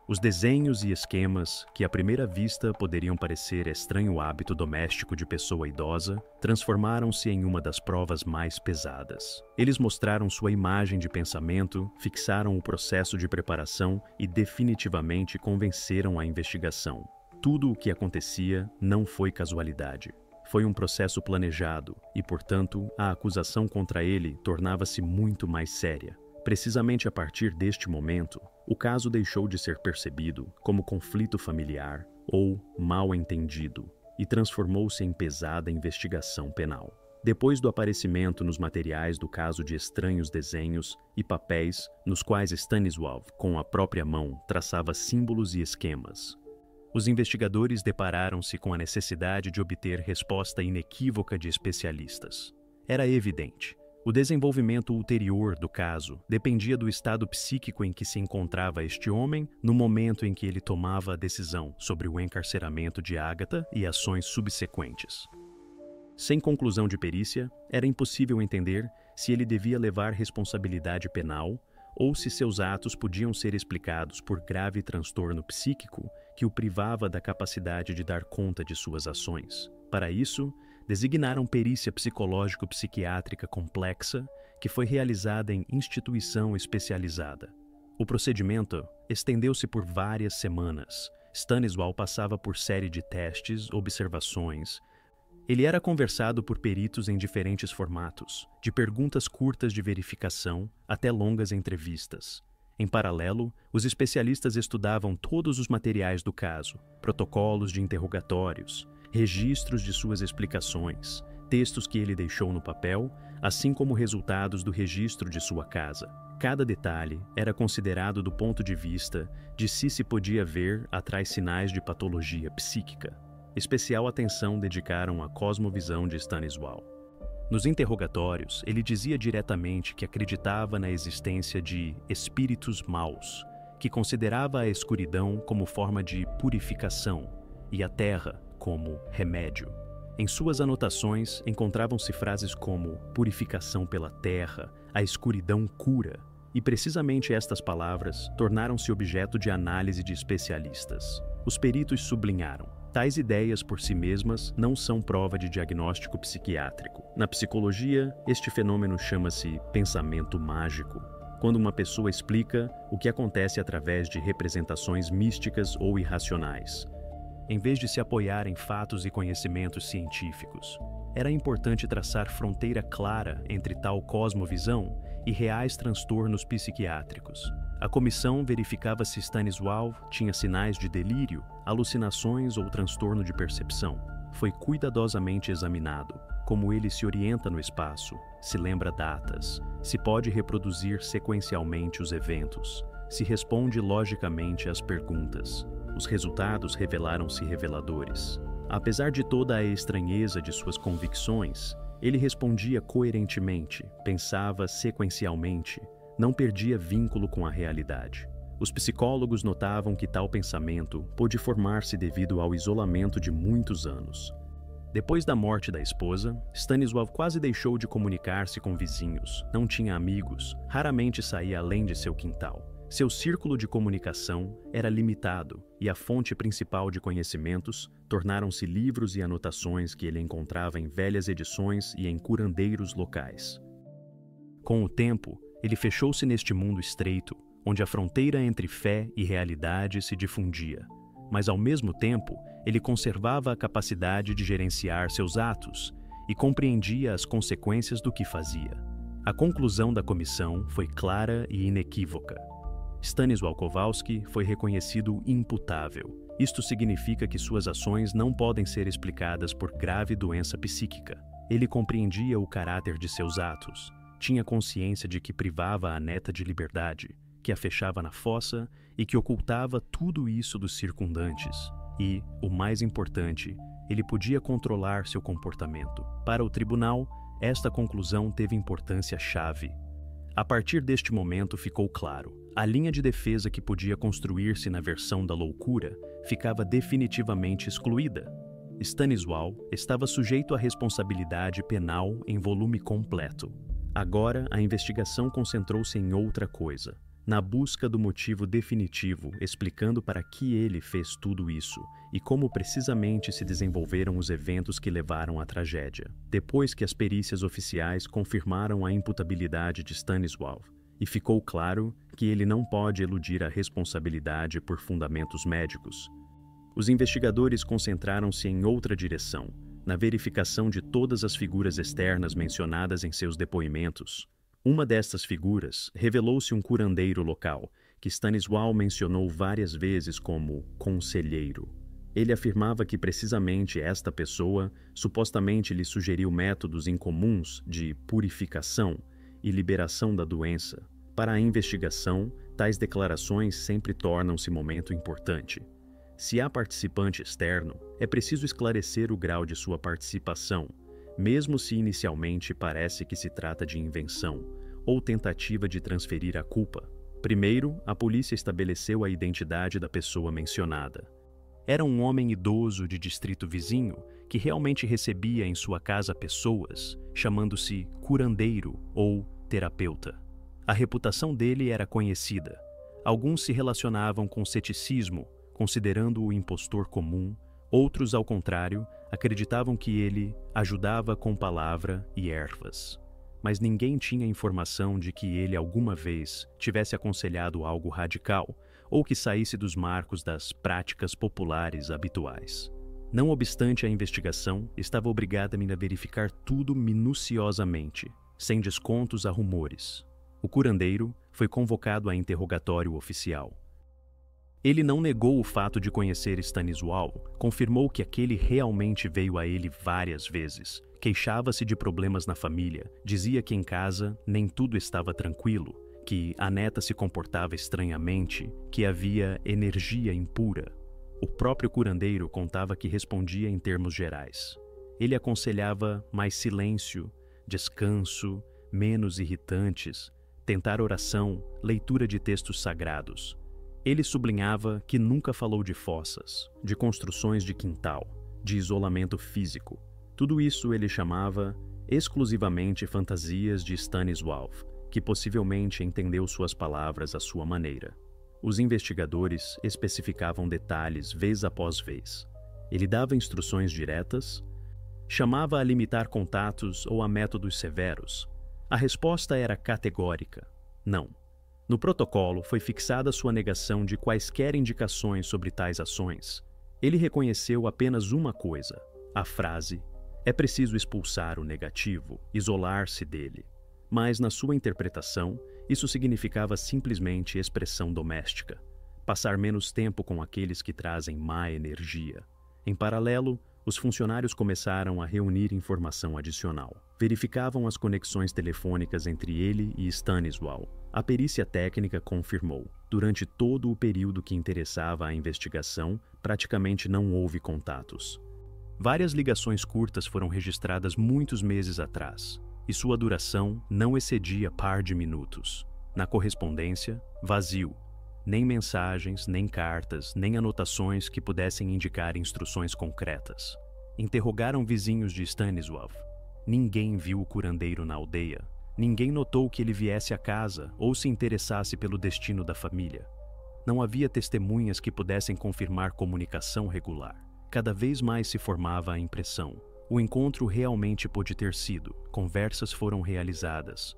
os desenhos e esquemas, que à primeira vista poderiam parecer estranho hábito doméstico de pessoa idosa, transformaram-se em uma das provas mais pesadas. Eles mostraram sua imagem de pensamento, fixaram o processo de preparação e definitivamente convenceram a investigação. Tudo o que acontecia não foi casualidade. Foi um processo planejado e, portanto, a acusação contra ele tornava-se muito mais séria. Precisamente a partir deste momento, o caso deixou de ser percebido como conflito familiar ou mal-entendido e transformou-se em pesada investigação penal. Depois do aparecimento nos materiais do caso de estranhos desenhos e papéis nos quais Stanisław, com a própria mão, traçava símbolos e esquemas, os investigadores depararam-se com a necessidade de obter resposta inequívoca de especialistas. Era evidente. O desenvolvimento ulterior do caso dependia do estado psíquico em que se encontrava este homem no momento em que ele tomava a decisão sobre o encarceramento de Agatha e ações subsequentes. Sem conclusão de perícia, era impossível entender se ele devia levar responsabilidade penal ou se seus atos podiam ser explicados por grave transtorno psíquico que o privava da capacidade de dar conta de suas ações. Para isso, designaram perícia psicológico-psiquiátrica complexa, que foi realizada em instituição especializada. O procedimento estendeu-se por várias semanas. Stanisław passava por série de testes, observações. Ele era conversado por peritos em diferentes formatos, de perguntas curtas de verificação até longas entrevistas. Em paralelo, os especialistas estudavam todos os materiais do caso, protocolos de interrogatórios, registros de suas explicações, textos que ele deixou no papel, assim como resultados do registro de sua casa. Cada detalhe era considerado do ponto de vista de se podia ver atrás sinais de patologia psíquica. Especial atenção dedicaram à cosmovisão de Stanisław. Nos interrogatórios, ele dizia diretamente que acreditava na existência de espíritos maus, que considerava a escuridão como forma de purificação e a terra como remédio. Em suas anotações, encontravam-se frases como purificação pela terra, a escuridão cura, e precisamente estas palavras tornaram-se objeto de análise de especialistas. Os peritos sublinharam: tais ideias por si mesmas não são prova de diagnóstico psiquiátrico. Na psicologia, este fenômeno chama-se pensamento mágico, quando uma pessoa explica o que acontece através de representações místicas ou irracionais. em vez de se apoiar em fatos e conhecimentos científicos. Era importante traçar fronteira clara entre tal cosmovisão e reais transtornos psiquiátricos. A comissão verificava se Stanisław tinha sinais de delírio, alucinações ou transtorno de percepção. Foi cuidadosamente examinado, como ele se orienta no espaço, se lembra datas, se pode reproduzir sequencialmente os eventos, se responde logicamente às perguntas. Os resultados revelaram-se reveladores. Apesar de toda a estranheza de suas convicções, ele respondia coerentemente, pensava sequencialmente, não perdia vínculo com a realidade. Os psicólogos notavam que tal pensamento pôde formar-se devido ao isolamento de muitos anos. Depois da morte da esposa, Stanisław quase deixou de comunicar-se com vizinhos, não tinha amigos, raramente saía além de seu quintal. Seu círculo de comunicação era limitado e a fonte principal de conhecimentos tornaram-se livros e anotações que ele encontrava em velhas edições e em curandeiros locais. Com o tempo, ele fechou-se neste mundo estreito, onde a fronteira entre fé e realidade se difundia, mas ao mesmo tempo ele conservava a capacidade de gerenciar seus atos e compreendia as consequências do que fazia. A conclusão da comissão foi clara e inequívoca. Stanisław Kowalski foi reconhecido imputável. Isto significa que suas ações não podem ser explicadas por grave doença psíquica. Ele compreendia o caráter de seus atos, tinha consciência de que privava a neta de liberdade, que a fechava na fossa e que ocultava tudo isso dos circundantes. E, o mais importante, ele podia controlar seu comportamento. Para o tribunal, esta conclusão teve importância chave. A partir deste momento ficou claro, a linha de defesa que podia construir-se na versão da loucura ficava definitivamente excluída. Stanisław estava sujeito à responsabilidade penal em volume completo. Agora a investigação concentrou-se em outra coisa, na busca do motivo definitivo explicando para que ele fez tudo isso e como precisamente se desenvolveram os eventos que levaram à tragédia. Depois que as perícias oficiais confirmaram a imputabilidade de Stanisław, e ficou claro que ele não pode eludir a responsabilidade por fundamentos médicos, os investigadores concentraram-se em outra direção, na verificação de todas as figuras externas mencionadas em seus depoimentos. Uma destas figuras revelou-se um curandeiro local, que Stanisław mencionou várias vezes como conselheiro. Ele afirmava que precisamente esta pessoa supostamente lhe sugeriu métodos incomuns de purificação e liberação da doença. Para a investigação, tais declarações sempre tornam-se momento importante. Se há participante externo, é preciso esclarecer o grau de sua participação, mesmo se inicialmente parece que se trata de invenção ou tentativa de transferir a culpa. Primeiro, a polícia estabeleceu a identidade da pessoa mencionada. Era um homem idoso de distrito vizinho que realmente recebia em sua casa pessoas, chamando-se curandeiro ou terapeuta. A reputação dele era conhecida. Alguns se relacionavam com ceticismo, considerando-o impostor comum, outros, ao contrário, acreditavam que ele ajudava com palavra e ervas. Mas ninguém tinha informação de que ele alguma vez tivesse aconselhado algo radical ou que saísse dos marcos das práticas populares habituais. Não obstante a investigação, estava obrigada a verificar tudo minuciosamente, sem descontos a rumores. O curandeiro foi convocado a interrogatório oficial. Ele não negou o fato de conhecer Stanisław, confirmou que aquele realmente veio a ele várias vezes. Queixava-se de problemas na família, dizia que em casa nem tudo estava tranquilo, que a neta se comportava estranhamente, que havia energia impura. O próprio curandeiro contava que respondia em termos gerais. Ele aconselhava mais silêncio, descanso, menos irritantes, tentar oração, leitura de textos sagrados. Ele sublinhava que nunca falou de fossas, de construções de quintal, de isolamento físico. Tudo isso ele chamava exclusivamente fantasias de Stanisław, que possivelmente entendeu suas palavras à sua maneira. Os investigadores especificavam detalhes vez após vez. Ele dava instruções diretas, chamava a limitar contatos ou a métodos severos. A resposta era categórica: não. No protocolo foi fixada sua negação de quaisquer indicações sobre tais ações. Ele reconheceu apenas uma coisa: a frase "é preciso expulsar o negativo, isolar-se dele". Mas, na sua interpretação, isso significava simplesmente expressão doméstica. Passar menos tempo com aqueles que trazem má energia. Em paralelo, os funcionários começaram a reunir informação adicional. Verificavam as conexões telefônicas entre ele e Stanisław. A perícia técnica confirmou: durante todo o período que interessava a investigação, praticamente não houve contatos. Várias ligações curtas foram registradas muitos meses atrás, e sua duração não excedia par de minutos. Na correspondência, vazio. Nem mensagens, nem cartas, nem anotações que pudessem indicar instruções concretas. Interrogaram vizinhos de Stanisław. Ninguém viu o curandeiro na aldeia. Ninguém notou que ele viesse à casa ou se interessasse pelo destino da família. Não havia testemunhas que pudessem confirmar comunicação regular. Cada vez mais se formava a impressão: o encontro realmente pôde ter sido, conversas foram realizadas,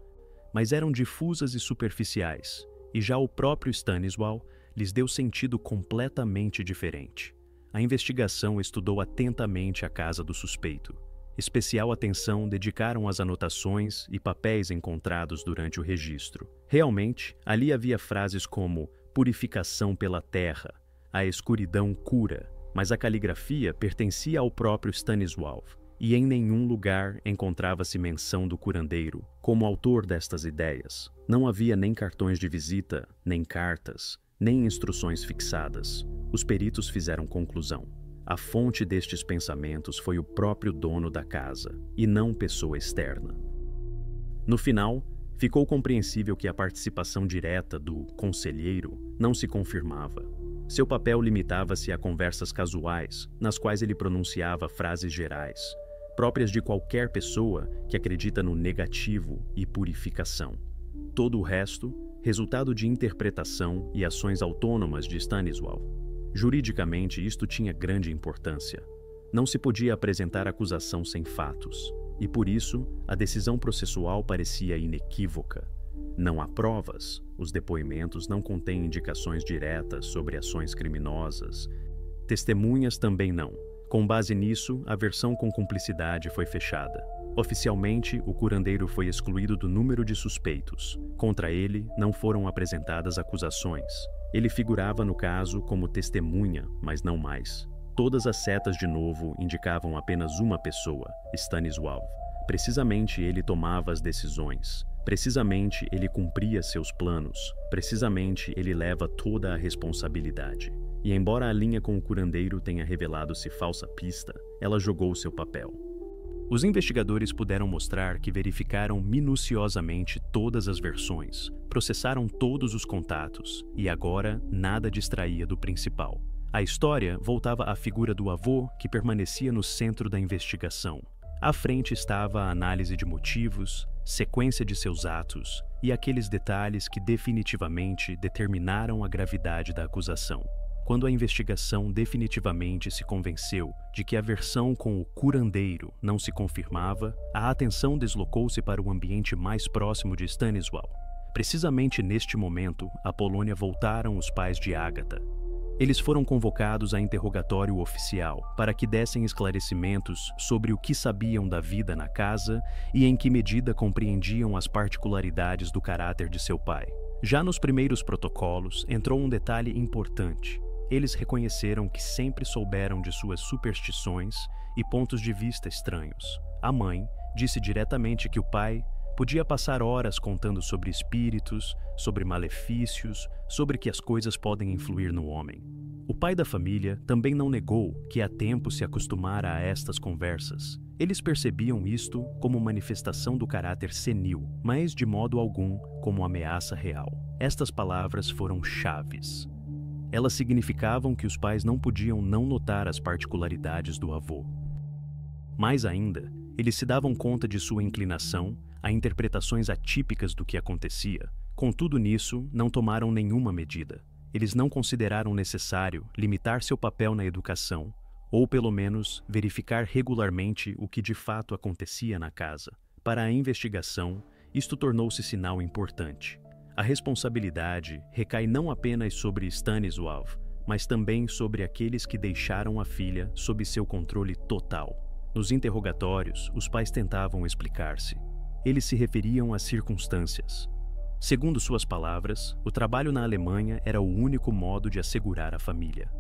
mas eram difusas e superficiais, e já o próprio Stanisław lhes deu sentido completamente diferente. A investigação estudou atentamente a casa do suspeito. Especial atenção dedicaram às anotações e papéis encontrados durante o registro. Realmente, ali havia frases como "purificação pela terra", "a escuridão cura", mas a caligrafia pertencia ao próprio Stanisław, e em nenhum lugar encontrava-se menção do curandeiro como autor destas ideias. Não havia nem cartões de visita, nem cartas, nem instruções fixadas. Os peritos fizeram conclusão: a fonte destes pensamentos foi o próprio dono da casa, e não pessoa externa. No final, ficou compreensível que a participação direta do conselheiro não se confirmava. Seu papel limitava-se a conversas casuais, nas quais ele pronunciava frases gerais, próprias de qualquer pessoa que acredita no negativo e purificação. Todo o resto, resultado de interpretação e ações autônomas de Stanisław. Juridicamente, isto tinha grande importância. Não se podia apresentar acusação sem fatos, e por isso a decisão processual parecia inequívoca. Não há provas, os depoimentos não contêm indicações diretas sobre ações criminosas. Testemunhas também não. Com base nisso, a versão com cumplicidade foi fechada. Oficialmente, o curandeiro foi excluído do número de suspeitos. Contra ele, não foram apresentadas acusações. Ele figurava no caso como testemunha, mas não mais. Todas as setas, de novo, indicavam apenas uma pessoa, Stanisław. Precisamente ele tomava as decisões. Precisamente ele cumpria seus planos. Precisamente ele leva toda a responsabilidade. E embora a linha com o curandeiro tenha revelado-se falsa pista, ela jogou seu papel. Os investigadores puderam mostrar que verificaram minuciosamente todas as versões, processaram todos os contatos, e agora nada distraía do principal. A história voltava à figura do avô, que permanecia no centro da investigação. À frente estava a análise de motivos, sequência de seus atos e aqueles detalhes que definitivamente determinaram a gravidade da acusação. Quando a investigação definitivamente se convenceu de que a versão com o curandeiro não se confirmava, a atenção deslocou-se para o ambiente mais próximo de Stanisław. Precisamente neste momento, à Polônia voltaram os pais de Ágata. Eles foram convocados a interrogatório oficial para que dessem esclarecimentos sobre o que sabiam da vida na casa e em que medida compreendiam as particularidades do caráter de seu pai. Já nos primeiros protocolos, entrou um detalhe importante. Eles reconheceram que sempre souberam de suas superstições e pontos de vista estranhos. A mãe disse diretamente que o pai podia passar horas contando sobre espíritos, sobre malefícios, sobre que as coisas podem influir no homem. O pai da família também não negou que há tempo se acostumara a estas conversas. Eles percebiam isto como manifestação do caráter senil, mas de modo algum como ameaça real. Estas palavras foram chaves. Elas significavam que os pais não podiam não notar as particularidades do avô. Mais ainda, eles se davam conta de sua inclinação a interpretações atípicas do que acontecia. Contudo, nisso, não tomaram nenhuma medida. Eles não consideraram necessário limitar seu papel na educação, ou pelo menos verificar regularmente o que de fato acontecia na casa. Para a investigação, isto tornou-se sinal importante. A responsabilidade recai não apenas sobre Stanisław, mas também sobre aqueles que deixaram a filha sob seu controle total. Nos interrogatórios, os pais tentavam explicar-se. Eles se referiam às circunstâncias. Segundo suas palavras, o trabalho na Alemanha era o único modo de assegurar a família.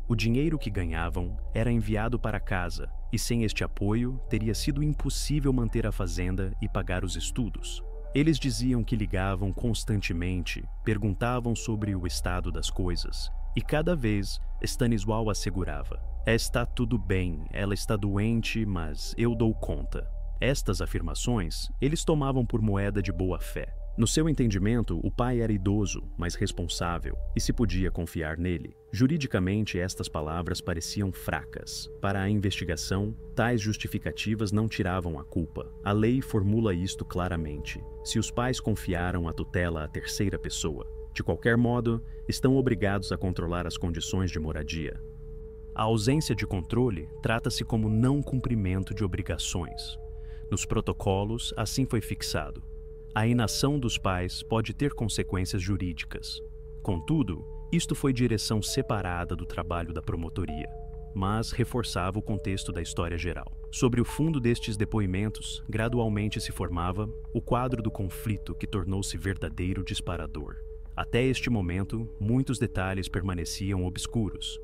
O dinheiro que ganhavam era enviado para casa, e sem este apoio, teria sido impossível manter a fazenda e pagar os estudos. Eles diziam que ligavam constantemente, perguntavam sobre o estado das coisas, e cada vez Stanisław assegurava: "Está tudo bem, ela está doente, mas eu dou conta." Estas afirmações eles tomavam por moeda de boa-fé. No seu entendimento, o pai era idoso, mas responsável, e se podia confiar nele. Juridicamente, estas palavras pareciam fracas. Para a investigação, tais justificativas não tiravam a culpa. A lei formula isto claramente. Se os pais confiaram a tutela à terceira pessoa, de qualquer modo, estão obrigados a controlar as condições de moradia. A ausência de controle trata-se como não cumprimento de obrigações. Nos protocolos, assim foi fixado. A inação dos pais pode ter consequências jurídicas. Contudo, isto foi direção separada do trabalho da promotoria, mas reforçava o contexto da história geral. Sobre o fundo destes depoimentos, gradualmente se formava o quadro do conflito que tornou-se verdadeiro disparador. Até este momento, muitos detalhes permaneciam obscuros.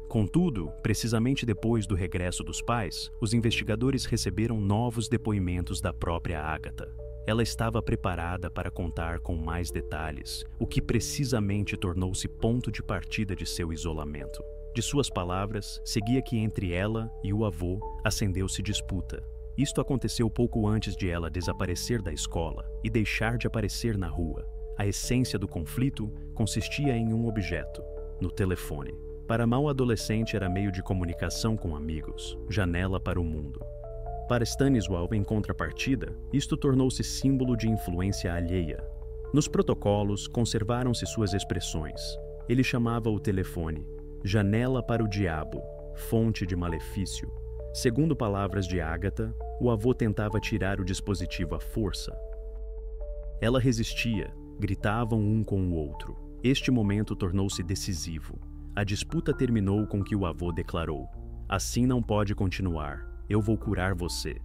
Contudo, precisamente depois do regresso dos pais, os investigadores receberam novos depoimentos da própria Ágata. Ela estava preparada para contar com mais detalhes, o que precisamente tornou-se ponto de partida de seu isolamento. De suas palavras, seguia que entre ela e o avô acendeu-se disputa. Isto aconteceu pouco antes de ela desaparecer da escola e deixar de aparecer na rua. A essência do conflito consistia em um objeto, no telefone. Para Mal adolescente era meio de comunicação com amigos, janela para o mundo. Para Stanisław, em contrapartida, isto tornou-se símbolo de influência alheia. Nos protocolos, conservaram-se suas expressões. Ele chamava o telefone janela para o diabo, fonte de malefício. Segundo palavras de Ágata, o avô tentava tirar o dispositivo à força. Ela resistia, gritavam um com o outro. Este momento tornou-se decisivo. A disputa terminou com que o avô declarou: "Assim não pode continuar. Eu vou curar você."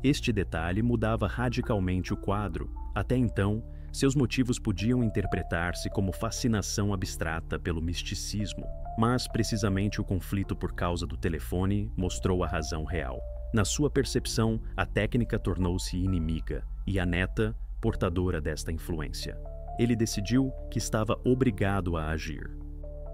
Este detalhe mudava radicalmente o quadro. Até então, seus motivos podiam interpretar-se como fascinação abstrata pelo misticismo, mas precisamente o conflito por causa do telefone mostrou a razão real. Na sua percepção, a técnica tornou-se inimiga e a neta, portadora desta influência. Ele decidiu que estava obrigado a agir.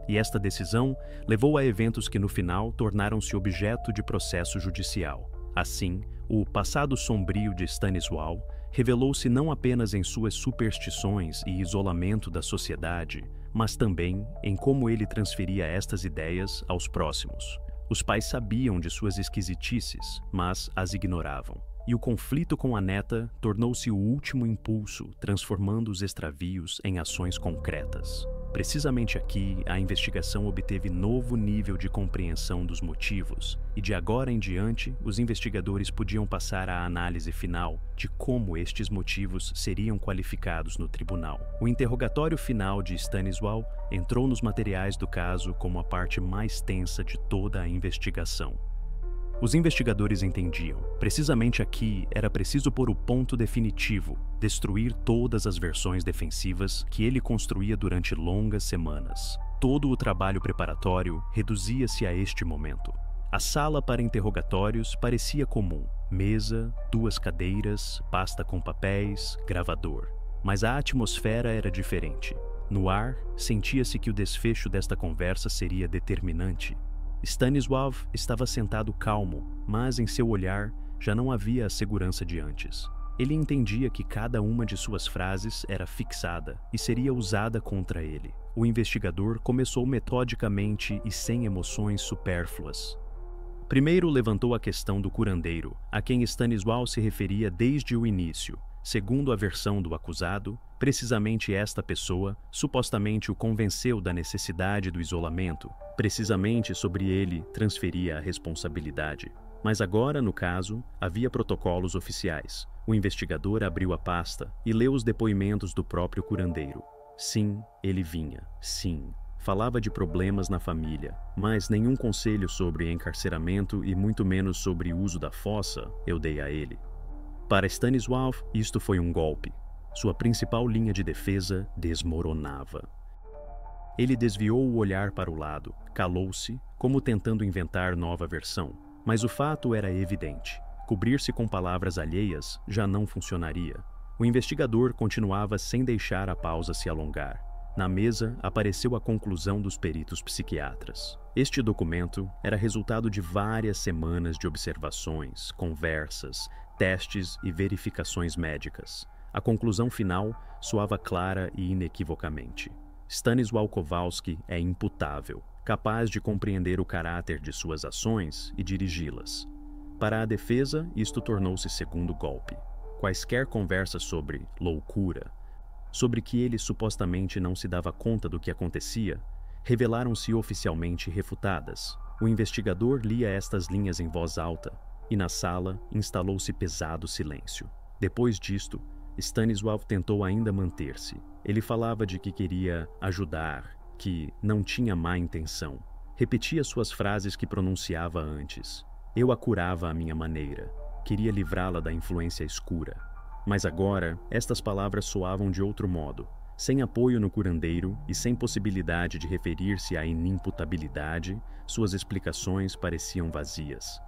E esta decisão levou a eventos que no final tornaram-se objeto de processo judicial. Assim, o passado sombrio de Stanisław revelou-se não apenas em suas superstições e isolamento da sociedade, mas também em como ele transferia estas ideias aos próximos. Os pais sabiam de suas esquisitices, mas as ignoravam. E o conflito com a neta tornou-se o último impulso, transformando os extravios em ações concretas. Precisamente aqui, a investigação obteve novo nível de compreensão dos motivos, e de agora em diante, os investigadores podiam passar à análise final de como estes motivos seriam qualificados no tribunal. O interrogatório final de Stanisław entrou nos materiais do caso como a parte mais tensa de toda a investigação. Os investigadores entendiam. Precisamente aqui era preciso pôr o ponto definitivo, destruir todas as versões defensivas que ele construía durante longas semanas. Todo o trabalho preparatório reduzia-se a este momento. A sala para interrogatórios parecia comum. Mesa, 2 cadeiras, pasta com papéis, gravador. Mas a atmosfera era diferente. No ar, sentia-se que o desfecho desta conversa seria determinante. Stanisław estava sentado calmo, mas em seu olhar já não havia a segurança de antes. Ele entendia que cada uma de suas frases era fixada e seria usada contra ele. O investigador começou metodicamente e sem emoções supérfluas. Primeiro levantou a questão do curandeiro, a quem Stanisław se referia desde o início. Segundo a versão do acusado, precisamente esta pessoa supostamente o convenceu da necessidade do isolamento. Precisamente sobre ele transferia a responsabilidade. Mas agora, no caso, havia protocolos oficiais. O investigador abriu a pasta e leu os depoimentos do próprio curandeiro. Sim, ele vinha. Sim, Falava de problemas na família, mas nenhum conselho sobre encarceramento e muito menos sobre uso da fossa eu dei a ele. Para Stanisław, isto foi um golpe. Sua principal linha de defesa desmoronava. Ele desviou o olhar para o lado, calou-se, como tentando inventar nova versão. Mas o fato era evidente. Cobrir-se com palavras alheias já não funcionaria. O investigador continuava sem deixar a pausa se alongar. Na mesa apareceu a conclusão dos peritos psiquiatras. Este documento era resultado de várias semanas de observações, conversas, testes e verificações médicas. A conclusão final soava clara e inequivocamente. Stanisław Kowalski é imputável, capaz de compreender o caráter de suas ações e dirigi-las. Para a defesa, isto tornou-se segundo golpe. Quaisquer conversas sobre loucura, sobre que ele supostamente não se dava conta do que acontecia, revelaram-se oficialmente refutadas. O investigador lia estas linhas em voz alta, e na sala instalou-se pesado silêncio. Depois disto, Stanisław tentou ainda manter-se. Ele falava de que queria ajudar, que não tinha má intenção. Repetia suas frases que pronunciava antes. Eu a curava à minha maneira. Queria livrá-la da influência escura. Mas agora, estas palavras soavam de outro modo. Sem apoio no curandeiro e sem possibilidade de referir-se à inimputabilidade, suas explicações pareciam vazias.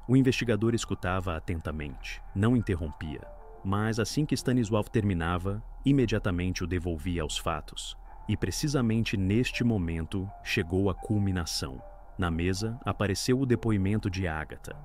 O investigador escutava atentamente, não interrompia. Mas assim que Stanisław terminava, imediatamente o devolvia aos fatos. E precisamente neste momento chegou a culminação. Na mesa apareceu o depoimento de Ágata.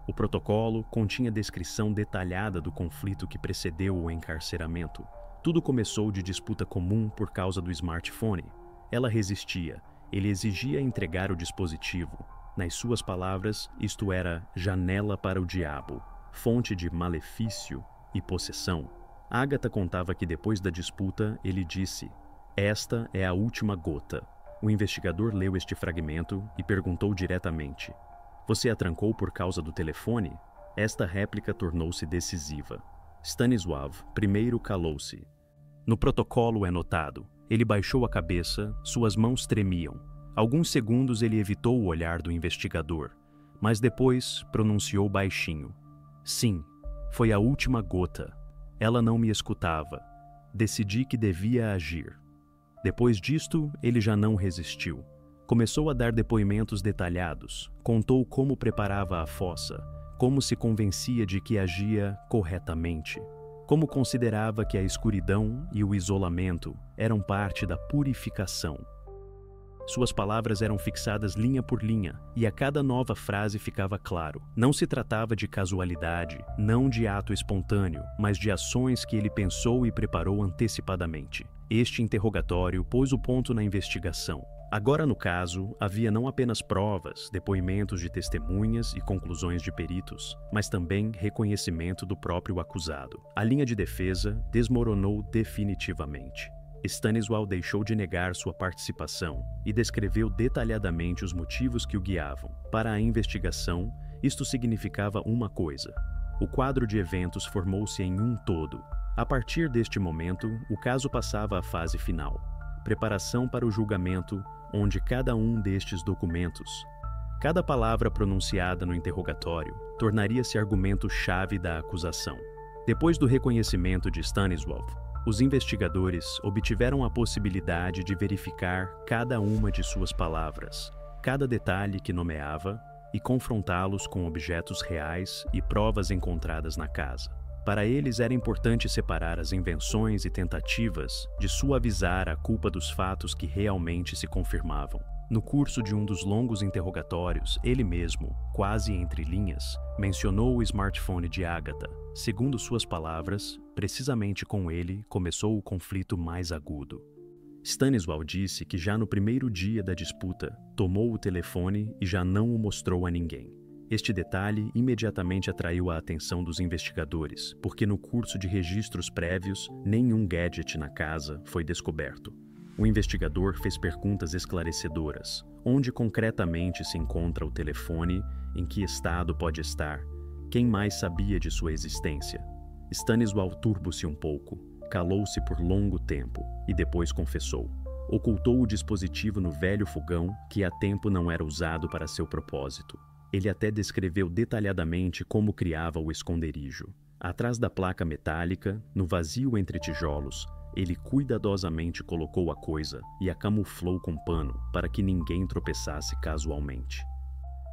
O protocolo continha descrição detalhada do conflito que precedeu o encarceramento. Tudo começou de disputa comum por causa do smartphone. Ela resistia. Ele exigia entregar o dispositivo. Nas suas palavras, isto era janela para o diabo, fonte de malefício e possessão. Ágata contava que depois da disputa ele disse: "Esta é a última gota." O investigador leu este fragmento e perguntou diretamente: "Você a trancou por causa do telefone?" Esta réplica tornou-se decisiva. Stanisław primeiro calou-se. No protocolo é notado. Ele baixou a cabeça, suas mãos tremiam. Alguns segundos ele evitou o olhar do investigador, mas depois pronunciou baixinho: "Sim, foi a última gota. Ela não me escutava. Decidi que devia agir." Depois disto, ele já não resistiu. Começou a dar depoimentos detalhados, contou como preparava a fossa, como se convencia de que agia corretamente, como considerava que a escuridão e o isolamento eram parte da purificação. Suas palavras eram fixadas linha por linha, e a cada nova frase ficava claro. Não se tratava de casualidade, não de ato espontâneo, mas de ações que ele pensou e preparou antecipadamente. Este interrogatório pôs o ponto na investigação. Agora, no caso, havia não apenas provas, depoimentos de testemunhas e conclusões de peritos, mas também reconhecimento do próprio acusado. A linha de defesa desmoronou definitivamente. Stanisław deixou de negar sua participação e descreveu detalhadamente os motivos que o guiavam. Para a investigação, isto significava uma coisa: o quadro de eventos formou-se em um todo. A partir deste momento, o caso passava à fase final: preparação para o julgamento, onde cada um destes documentos, cada palavra pronunciada no interrogatório, tornaria-se argumento-chave da acusação. Depois do reconhecimento de Stanisław, os investigadores obtiveram a possibilidade de verificar cada uma de suas palavras, cada detalhe que nomeava, e confrontá-los com objetos reais e provas encontradas na casa. Para eles era importante separar as invenções e tentativas de suavizar a culpa dos fatos que realmente se confirmavam. No curso de um dos longos interrogatórios, ele mesmo, quase entre linhas, mencionou o smartphone de Ágata. Segundo suas palavras, precisamente com ele começou o conflito mais agudo. Stanisław disse que já no primeiro dia da disputa, tomou o telefone e já não o mostrou a ninguém. Este detalhe imediatamente atraiu a atenção dos investigadores, porque no curso de registros prévios, nenhum gadget na casa foi descoberto. O investigador fez perguntas esclarecedoras. Onde concretamente se encontra o telefone? Em que estado pode estar? Quem mais sabia de sua existência? Stanisław turbou-se um pouco, calou-se por longo tempo e depois confessou: ocultou o dispositivo no velho fogão que há tempo não era usado para seu propósito. Ele até descreveu detalhadamente como criava o esconderijo. Atrás da placa metálica, no vazio entre tijolos, ele cuidadosamente colocou a coisa e a camuflou com pano para que ninguém tropeçasse casualmente.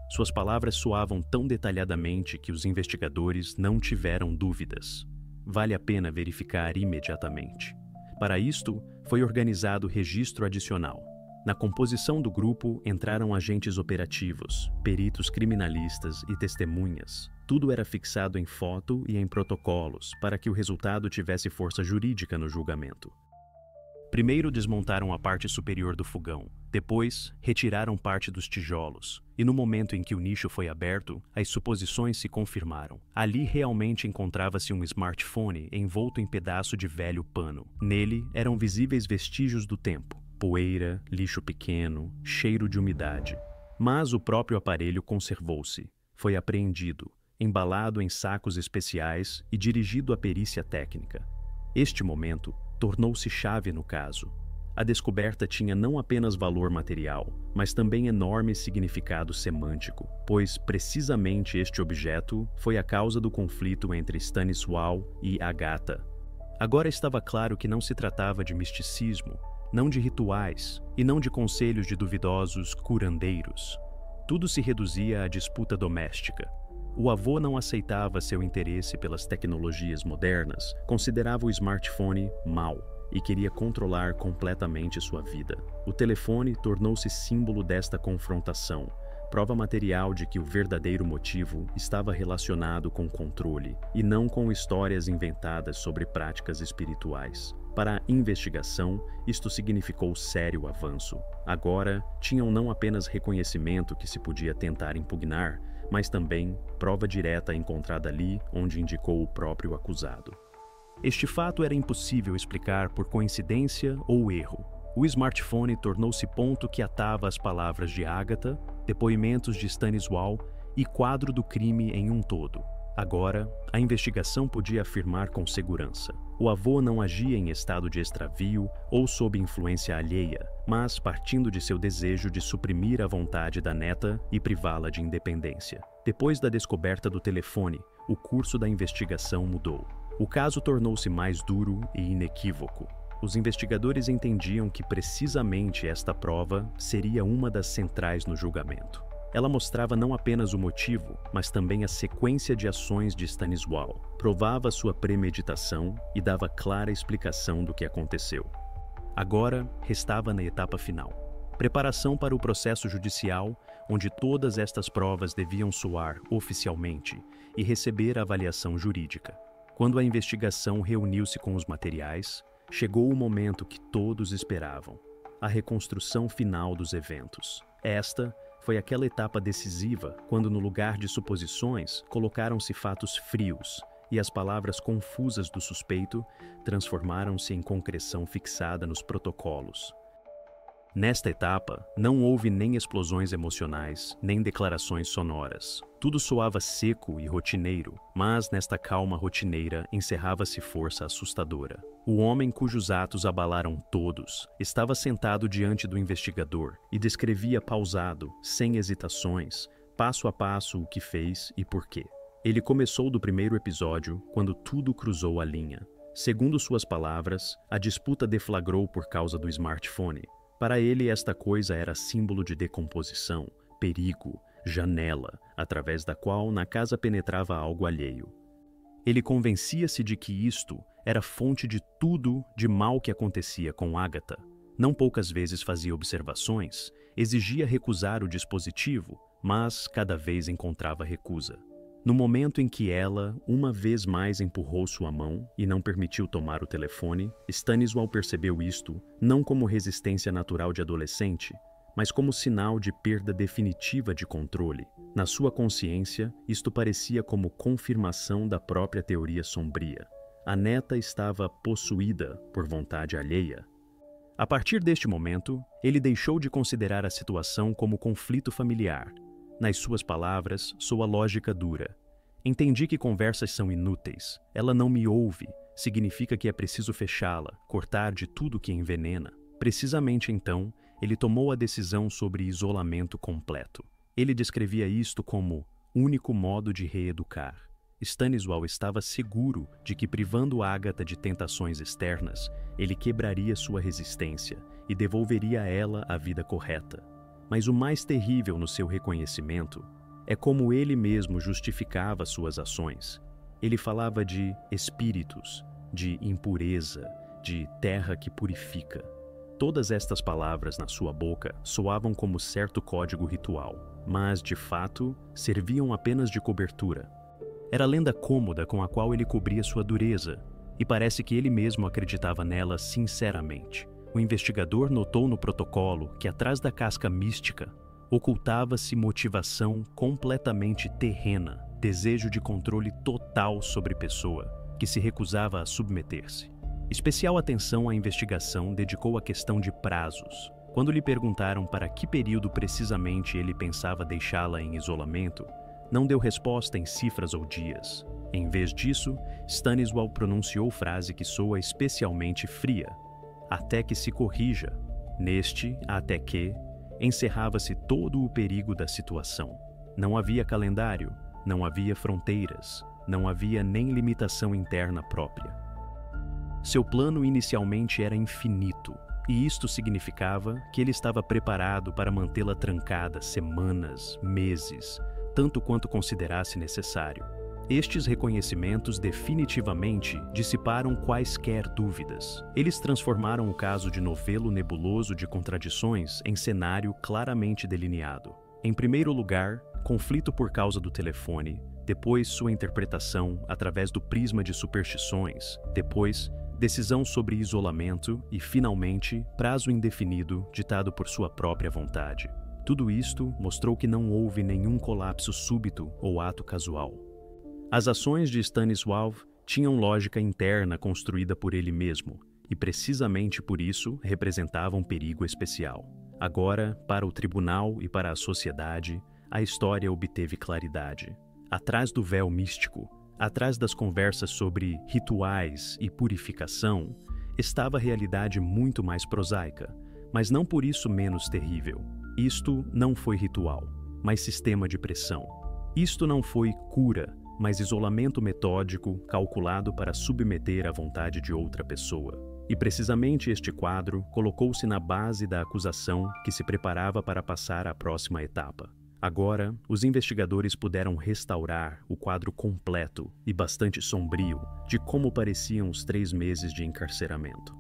Suas palavras soavam tão detalhadamente que os investigadores não tiveram dúvidas. Vale a pena verificar imediatamente. Para isto, foi organizado registro adicional. Na composição do grupo entraram agentes operativos, peritos criminalistas e testemunhas. Tudo era fixado em foto e em protocolos para que o resultado tivesse força jurídica no julgamento. Primeiro desmontaram a parte superior do fogão, depois retiraram parte dos tijolos, e no momento em que o nicho foi aberto, as suposições se confirmaram. Ali realmente encontrava-se um smartphone envolto em pedaço de velho pano. Nele eram visíveis vestígios do tempo: poeira, lixo pequeno, cheiro de umidade. Mas o próprio aparelho conservou-se. Foi apreendido, embalado em sacos especiais e dirigido à perícia técnica. Este momento tornou-se chave no caso. A descoberta tinha não apenas valor material, mas também enorme significado semântico, pois precisamente este objeto foi a causa do conflito entre Stanisław e Agata. Agora estava claro que não se tratava de misticismo, não de rituais e não de conselhos de duvidosos curandeiros. Tudo se reduzia à disputa doméstica. O avô não aceitava seu interesse pelas tecnologias modernas, considerava o smartphone mau e queria controlar completamente sua vida. O telefone tornou-se símbolo desta confrontação, prova material de que o verdadeiro motivo estava relacionado com controle e não com histórias inventadas sobre práticas espirituais. Para a investigação, isto significou sério avanço. Agora, tinham não apenas reconhecimento que se podia tentar impugnar, mas também prova direta encontrada ali onde indicou o próprio acusado. Este fato era impossível explicar por coincidência ou erro. O smartphone tornou-se ponto que atava as palavras de Agatha, depoimentos de Stanisław e quadro do crime em um todo. Agora, a investigação podia afirmar com segurança: o avô não agia em estado de extravio ou sob influência alheia, mas partindo de seu desejo de suprimir a vontade da neta e privá-la de independência. Depois da descoberta do telefone, o curso da investigação mudou. O caso tornou-se mais duro e inequívoco. Os investigadores entendiam que precisamente esta prova seria uma das centrais no julgamento. Ela mostrava não apenas o motivo, mas também a sequência de ações de Stanisław. Provava sua premeditação e dava clara explicação do que aconteceu. Agora, restava na etapa final. Preparação para o processo judicial, onde todas estas provas deviam soar oficialmente e receber a avaliação jurídica. Quando a investigação reuniu-se com os materiais, chegou o momento que todos esperavam: a reconstrução final dos eventos. Esta foi aquela etapa decisiva quando, no lugar de suposições, colocaram-se fatos frios e as palavras confusas do suspeito transformaram-se em concreção fixada nos protocolos. Nesta etapa, não houve nem explosões emocionais, nem declarações sonoras. Tudo soava seco e rotineiro, mas nesta calma rotineira encerrava-se força assustadora. O homem cujos atos abalaram todos estava sentado diante do investigador e descrevia pausado, sem hesitações, passo a passo o que fez e por quê. Ele começou do primeiro episódio, quando tudo cruzou a linha. Segundo suas palavras, a disputa deflagrou por causa do smartphone. Para ele, esta coisa era símbolo de decomposição, perigo, janela, através da qual na casa penetrava algo alheio. Ele convencia-se de que isto era fonte de tudo de mal que acontecia com Agatha. Não poucas vezes fazia observações, exigia recusar o dispositivo, mas cada vez encontrava recusa. No momento em que ela, uma vez mais, empurrou sua mão e não permitiu tomar o telefone, Stanisław percebeu isto não como resistência natural de adolescente, mas como sinal de perda definitiva de controle. Na sua consciência, isto parecia como confirmação da própria teoria sombria. A neta estava possuída por vontade alheia. A partir deste momento, ele deixou de considerar a situação como conflito familiar. Nas suas palavras, soa lógica dura. Entendi que conversas são inúteis. Ela não me ouve. Significa que é preciso fechá-la, cortar de tudo que envenena. Precisamente então, ele tomou a decisão sobre isolamento completo. Ele descrevia isto como único modo de reeducar. Stanisław estava seguro de que, privando Agatha de tentações externas, ele quebraria sua resistência e devolveria a ela a vida correta. Mas o mais terrível no seu reconhecimento é como ele mesmo justificava suas ações. Ele falava de espíritos, de impureza, de terra que purifica. Todas estas palavras na sua boca soavam como certo código ritual, mas, de fato, serviam apenas de cobertura. Era a lenda cômoda com a qual ele cobria sua dureza, e parece que ele mesmo acreditava nela sinceramente. O investigador notou no protocolo que atrás da casca mística ocultava-se motivação completamente terrena, desejo de controle total sobre pessoa, que se recusava a submeter-se. Especial atenção a investigação dedicou à questão de prazos. Quando lhe perguntaram para que período precisamente ele pensava deixá-la em isolamento, não deu resposta em cifras ou dias. Em vez disso, Stanisław pronunciou frase que soa especialmente fria. Até que se corrija. Neste até que encerrava-se todo o perigo da situação. Não havia calendário, não havia fronteiras, não havia nem limitação interna própria. Seu plano inicialmente era infinito, e isto significava que ele estava preparado para mantê-la trancada semanas, meses, tanto quanto considerasse necessário. Estes reconhecimentos definitivamente dissiparam quaisquer dúvidas. Eles transformaram o caso de novelo nebuloso de contradições em cenário claramente delineado. Em primeiro lugar, conflito por causa do telefone, depois sua interpretação através do prisma de superstições, depois decisão sobre isolamento e, finalmente, prazo indefinido ditado por sua própria vontade. Tudo isto mostrou que não houve nenhum colapso súbito ou ato casual. As ações de Stanisław tinham lógica interna construída por ele mesmo, e precisamente por isso representavam um perigo especial. Agora, para o tribunal e para a sociedade, a história obteve claridade. Atrás do véu místico, atrás das conversas sobre rituais e purificação, estava a realidade muito mais prosaica, mas não por isso menos terrível. Isto não foi ritual, mas sistema de pressão. Isto não foi cura, mas isolamento metódico calculado para submeter à vontade de outra pessoa. E precisamente este quadro colocou-se na base da acusação que se preparava para passar à próxima etapa. Agora, os investigadores puderam restaurar o quadro completo e bastante sombrio de como pareciam os 3 meses de encarceramento.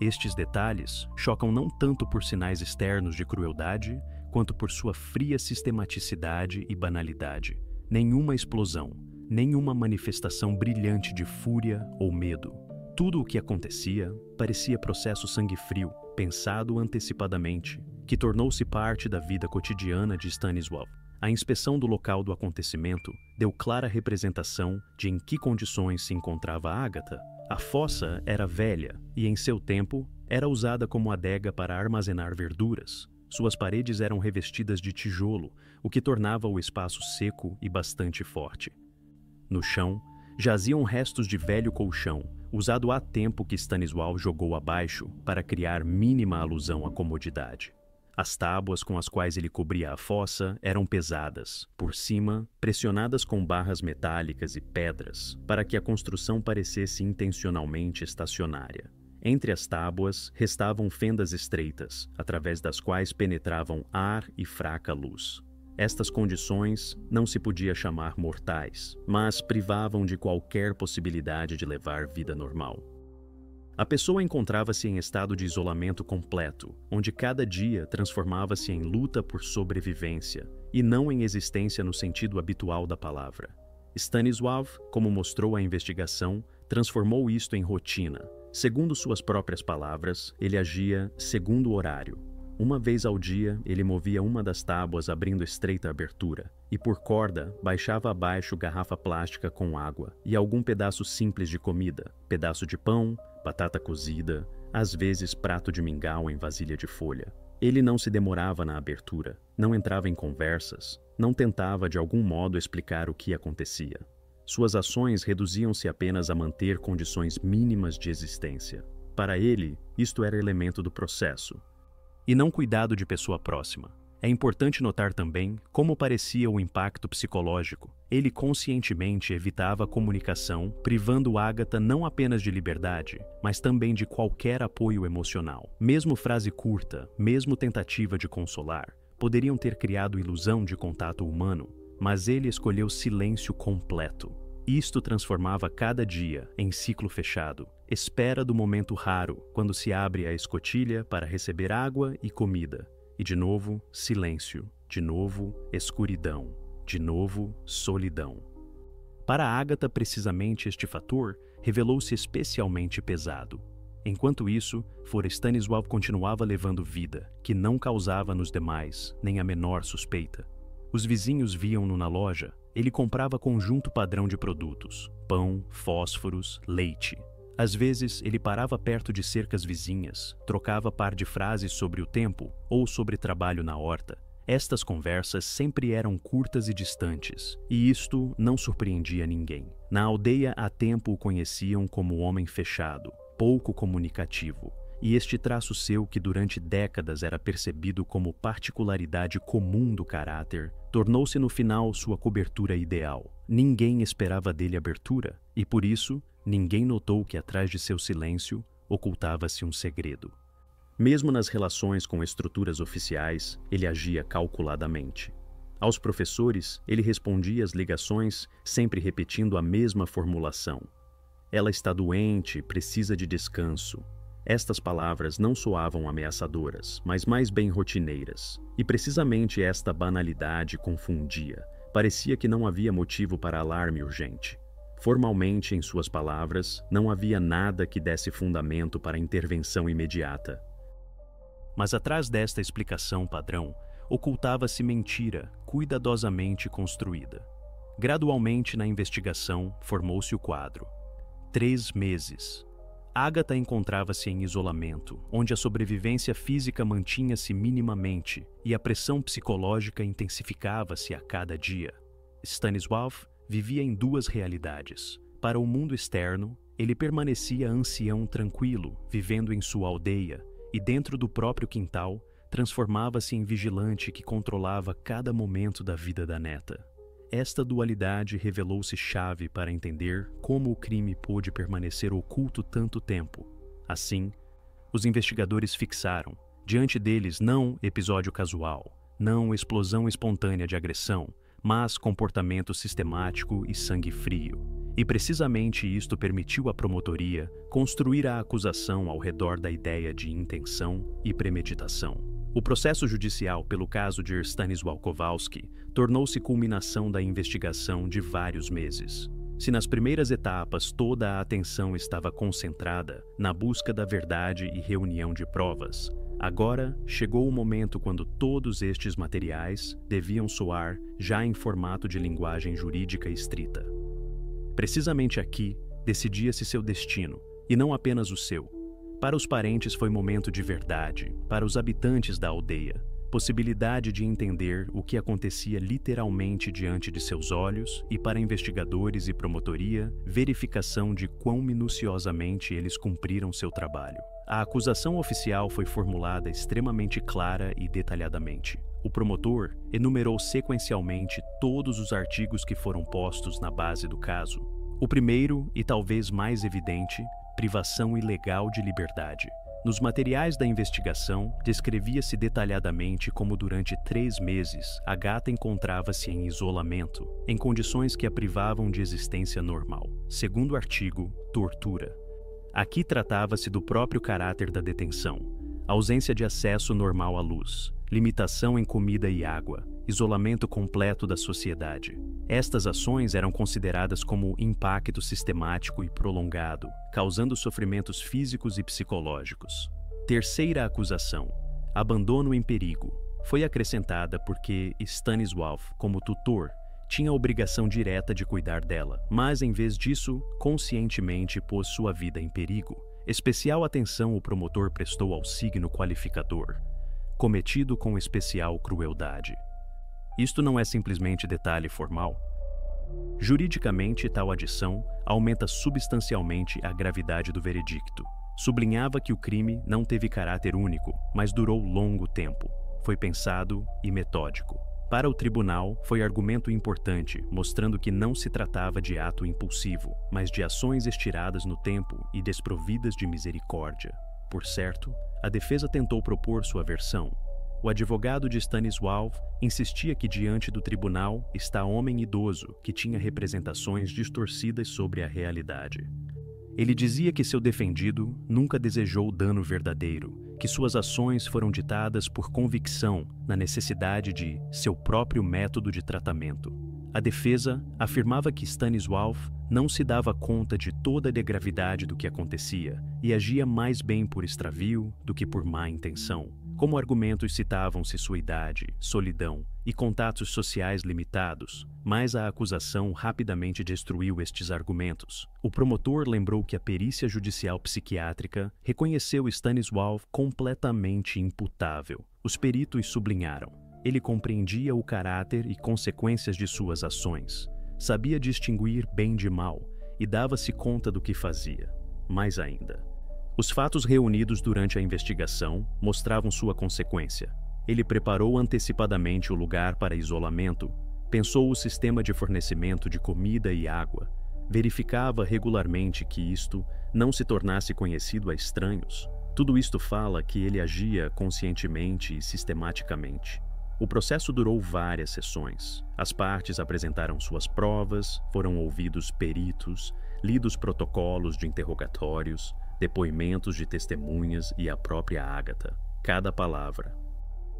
Estes detalhes chocam não tanto por sinais externos de crueldade, quanto por sua fria sistematicidade e banalidade. Nenhuma explosão, nenhuma manifestação brilhante de fúria ou medo. Tudo o que acontecia parecia processo sangue-frio, pensado antecipadamente, que tornou-se parte da vida cotidiana de Stanisław. A inspeção do local do acontecimento deu clara representação de em que condições se encontrava Agatha. A fossa era velha e, em seu tempo, era usada como adega para armazenar verduras. Suas paredes eram revestidas de tijolo, o que tornava o espaço seco e bastante forte. No chão, jaziam restos de velho colchão, usado há tempo que Stanisław jogou abaixo para criar mínima alusão à comodidade. As tábuas com as quais ele cobria a fossa eram pesadas, por cima, pressionadas com barras metálicas e pedras, para que a construção parecesse intencionalmente estacionária. Entre as tábuas restavam fendas estreitas, através das quais penetravam ar e fraca luz. Estas condições não se podia chamar mortais, mas privavam de qualquer possibilidade de levar vida normal. A pessoa encontrava-se em estado de isolamento completo, onde cada dia transformava-se em luta por sobrevivência, e não em existência no sentido habitual da palavra. Stanisław, como mostrou a investigação, transformou isto em rotina. Segundo suas próprias palavras, ele agia segundo o horário. Uma vez ao dia, ele movia uma das tábuas abrindo estreita abertura, e por corda baixava abaixo garrafa plástica com água e algum pedaço simples de comida, pedaço de pão, batata cozida, às vezes prato de mingau em vasilha de folha. Ele não se demorava na abertura, não entrava em conversas, não tentava de algum modo explicar o que acontecia. Suas ações reduziam-se apenas a manter condições mínimas de existência. Para ele, isto era elemento do processo, e não cuidado de pessoa próxima. É importante notar também como parecia o impacto psicológico. Ele conscientemente evitava a comunicação, privando Agatha não apenas de liberdade, mas também de qualquer apoio emocional. Mesmo frase curta, mesmo tentativa de consolar, poderiam ter criado ilusão de contato humano, mas ele escolheu silêncio completo. Isto transformava cada dia em ciclo fechado, espera do momento raro, quando se abre a escotilha para receber água e comida. E de novo, silêncio. De novo, escuridão. De novo, solidão. Para Agatha, precisamente este fator revelou-se especialmente pesado. Enquanto isso, Stanisław continuava levando vida, que não causava nos demais nem a menor suspeita. Os vizinhos viam-no na loja. Ele comprava conjunto padrão de produtos: pão, fósforos, leite. Às vezes, ele parava perto de cercas vizinhas, trocava par de frases sobre o tempo ou sobre trabalho na horta. Estas conversas sempre eram curtas e distantes, e isto não surpreendia ninguém. Na aldeia há tempo o conheciam como homem fechado, pouco comunicativo, e este traço seu, que durante décadas era percebido como particularidade comum do caráter, tornou-se no final sua cobertura ideal. Ninguém esperava dele abertura, e por isso, ninguém notou que atrás de seu silêncio ocultava-se um segredo. Mesmo nas relações com estruturas oficiais, ele agia calculadamente. Aos professores, ele respondia às ligações sempre repetindo a mesma formulação: "Ela está doente, precisa de descanso." Estas palavras não soavam ameaçadoras, mas mais bem rotineiras. E precisamente esta banalidade confundia. Parecia que não havia motivo para alarme urgente. Formalmente, em suas palavras, não havia nada que desse fundamento para intervenção imediata. Mas atrás desta explicação padrão, ocultava-se mentira cuidadosamente construída. Gradualmente, na investigação, formou-se o quadro. 3 meses. Agatha encontrava-se em isolamento, onde a sobrevivência física mantinha-se minimamente e a pressão psicológica intensificava-se a cada dia. Stanisław vivia em 2 realidades. Para o mundo externo, ele permanecia ancião tranquilo, vivendo em sua aldeia, e dentro do próprio quintal, transformava-se em vigilante que controlava cada momento da vida da neta. Esta dualidade revelou-se chave para entender como o crime pôde permanecer oculto tanto tempo. Assim, os investigadores fixaram, diante deles, não episódio casual, não explosão espontânea de agressão, mas comportamento sistemático e sangue frio. E precisamente isto permitiu à promotoria construir a acusação ao redor da ideia de intenção e premeditação. O processo judicial pelo caso de Stanisław Kowalski tornou-se culminação da investigação de vários meses. Se nas primeiras etapas toda a atenção estava concentrada na busca da verdade e reunião de provas, agora chegou o momento quando todos estes materiais deviam soar já em formato de linguagem jurídica estrita. Precisamente aqui decidia-se seu destino, e não apenas o seu. Para os parentes foi momento de verdade, para os habitantes da aldeia, possibilidade de entender o que acontecia literalmente diante de seus olhos, e para investigadores e promotoria, verificação de quão minuciosamente eles cumpriram seu trabalho. A acusação oficial foi formulada extremamente clara e detalhadamente. O promotor enumerou sequencialmente todos os artigos que foram postos na base do caso. O primeiro, e talvez mais evidente, privação ilegal de liberdade. Nos materiais da investigação, descrevia-se detalhadamente como durante 3 meses a gata encontrava-se em isolamento, em condições que a privavam de existência normal. Segundo artigo, tortura. Aqui tratava-se do próprio caráter da detenção: ausência de acesso normal à luz, limitação em comida e água, isolamento completo da sociedade. Estas ações eram consideradas como impacto sistemático e prolongado, causando sofrimentos físicos e psicológicos. Terceira acusação: abandono em perigo. Foi acrescentada porque Stanisław, como tutor, tinha a obrigação direta de cuidar dela, mas em vez disso, conscientemente pôs sua vida em perigo. Especial atenção o promotor prestou ao signo qualificador: cometido com especial crueldade. Isto não é simplesmente detalhe formal. Juridicamente, tal adição aumenta substancialmente a gravidade do veredicto. Sublinhava que o crime não teve caráter único, mas durou longo tempo. Foi pensado e metódico. Para o tribunal, foi argumento importante, mostrando que não se tratava de ato impulsivo, mas de ações estiradas no tempo e desprovidas de misericórdia. Por certo, a defesa tentou propor sua versão. O advogado de Stanisław insistia que diante do tribunal está homem idoso que tinha representações distorcidas sobre a realidade. Ele dizia que seu defendido nunca desejou dano verdadeiro, que suas ações foram ditadas por convicção na necessidade de seu próprio método de tratamento. A defesa afirmava que Stanisław não se dava conta de toda a gravidade do que acontecia e agia mais bem por extravio do que por má intenção. Como argumentos citavam-se sua idade, solidão e contatos sociais limitados, mas a acusação rapidamente destruiu estes argumentos. O promotor lembrou que a perícia judicial psiquiátrica reconheceu Stanisław completamente imputável. Os peritos sublinharam: ele compreendia o caráter e consequências de suas ações, sabia distinguir bem de mal e dava-se conta do que fazia. Mais ainda, os fatos reunidos durante a investigação mostravam sua consequência. Ele preparou antecipadamente o lugar para isolamento, pensou o sistema de fornecimento de comida e água, verificava regularmente que isto não se tornasse conhecido a estranhos. Tudo isto fala que ele agia conscientemente e sistematicamente. O processo durou várias sessões. As partes apresentaram suas provas, foram ouvidos peritos, lidos protocolos de interrogatórios, depoimentos de testemunhas e a própria Ágata. Cada palavra,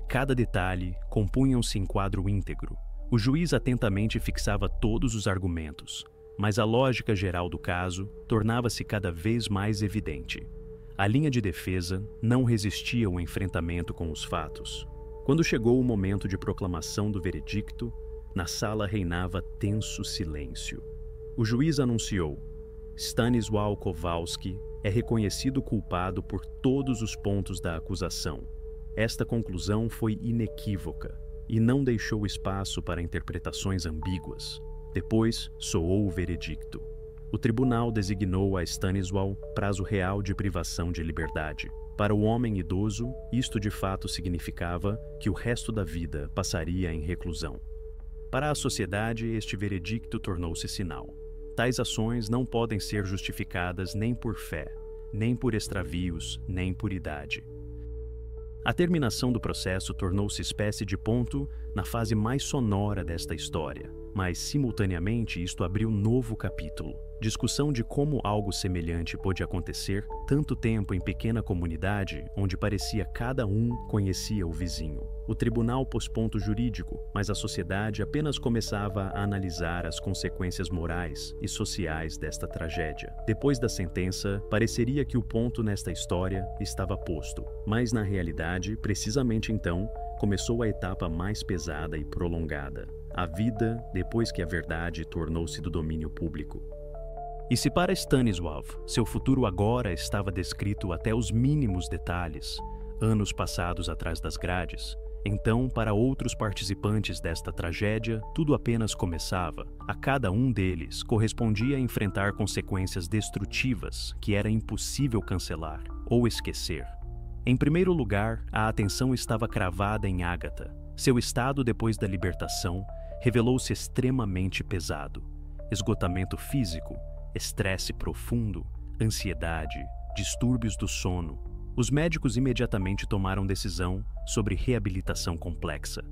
cada detalhe compunham-se em quadro íntegro. O juiz atentamente fixava todos os argumentos, mas a lógica geral do caso tornava-se cada vez mais evidente. A linha de defesa não resistia ao enfrentamento com os fatos. Quando chegou o momento de proclamação do veredicto, na sala reinava tenso silêncio. O juiz anunciou: Stanisław Kowalski é reconhecido culpado por todos os pontos da acusação. Esta conclusão foi inequívoca e não deixou espaço para interpretações ambíguas. Depois, soou o veredicto. O tribunal designou a Stanisław prazo real de privação de liberdade. Para o homem idoso, isto de fato significava que o resto da vida passaria em reclusão. Para a sociedade, este veredicto tornou-se sinal. Tais ações não podem ser justificadas nem por fé, nem por extravios, nem por idade. A terminação do processo tornou-se espécie de ponto na fase mais sonora desta história, mas, simultaneamente, isto abriu novo capítulo. Discussão de como algo semelhante pôde acontecer tanto tempo em pequena comunidade onde parecia cada um conhecia o vizinho. O tribunal pôs ponto jurídico, mas a sociedade apenas começava a analisar as consequências morais e sociais desta tragédia. Depois da sentença, pareceria que o ponto nesta história estava posto, mas na realidade, precisamente então, começou a etapa mais pesada e prolongada: a vida depois que a verdade tornou-se do domínio público. E se para Stanisław seu futuro agora estava descrito até os mínimos detalhes, anos passados atrás das grades, então para outros participantes desta tragédia tudo apenas começava. A cada um deles correspondia a enfrentar consequências destrutivas que era impossível cancelar ou esquecer. Em primeiro lugar, a atenção estava cravada em Ágata. Seu estado depois da libertação revelou-se extremamente pesado. Esgotamento físico, estresse profundo, ansiedade, distúrbios do sono. Os médicos imediatamente tomaram decisão sobre reabilitação complexa.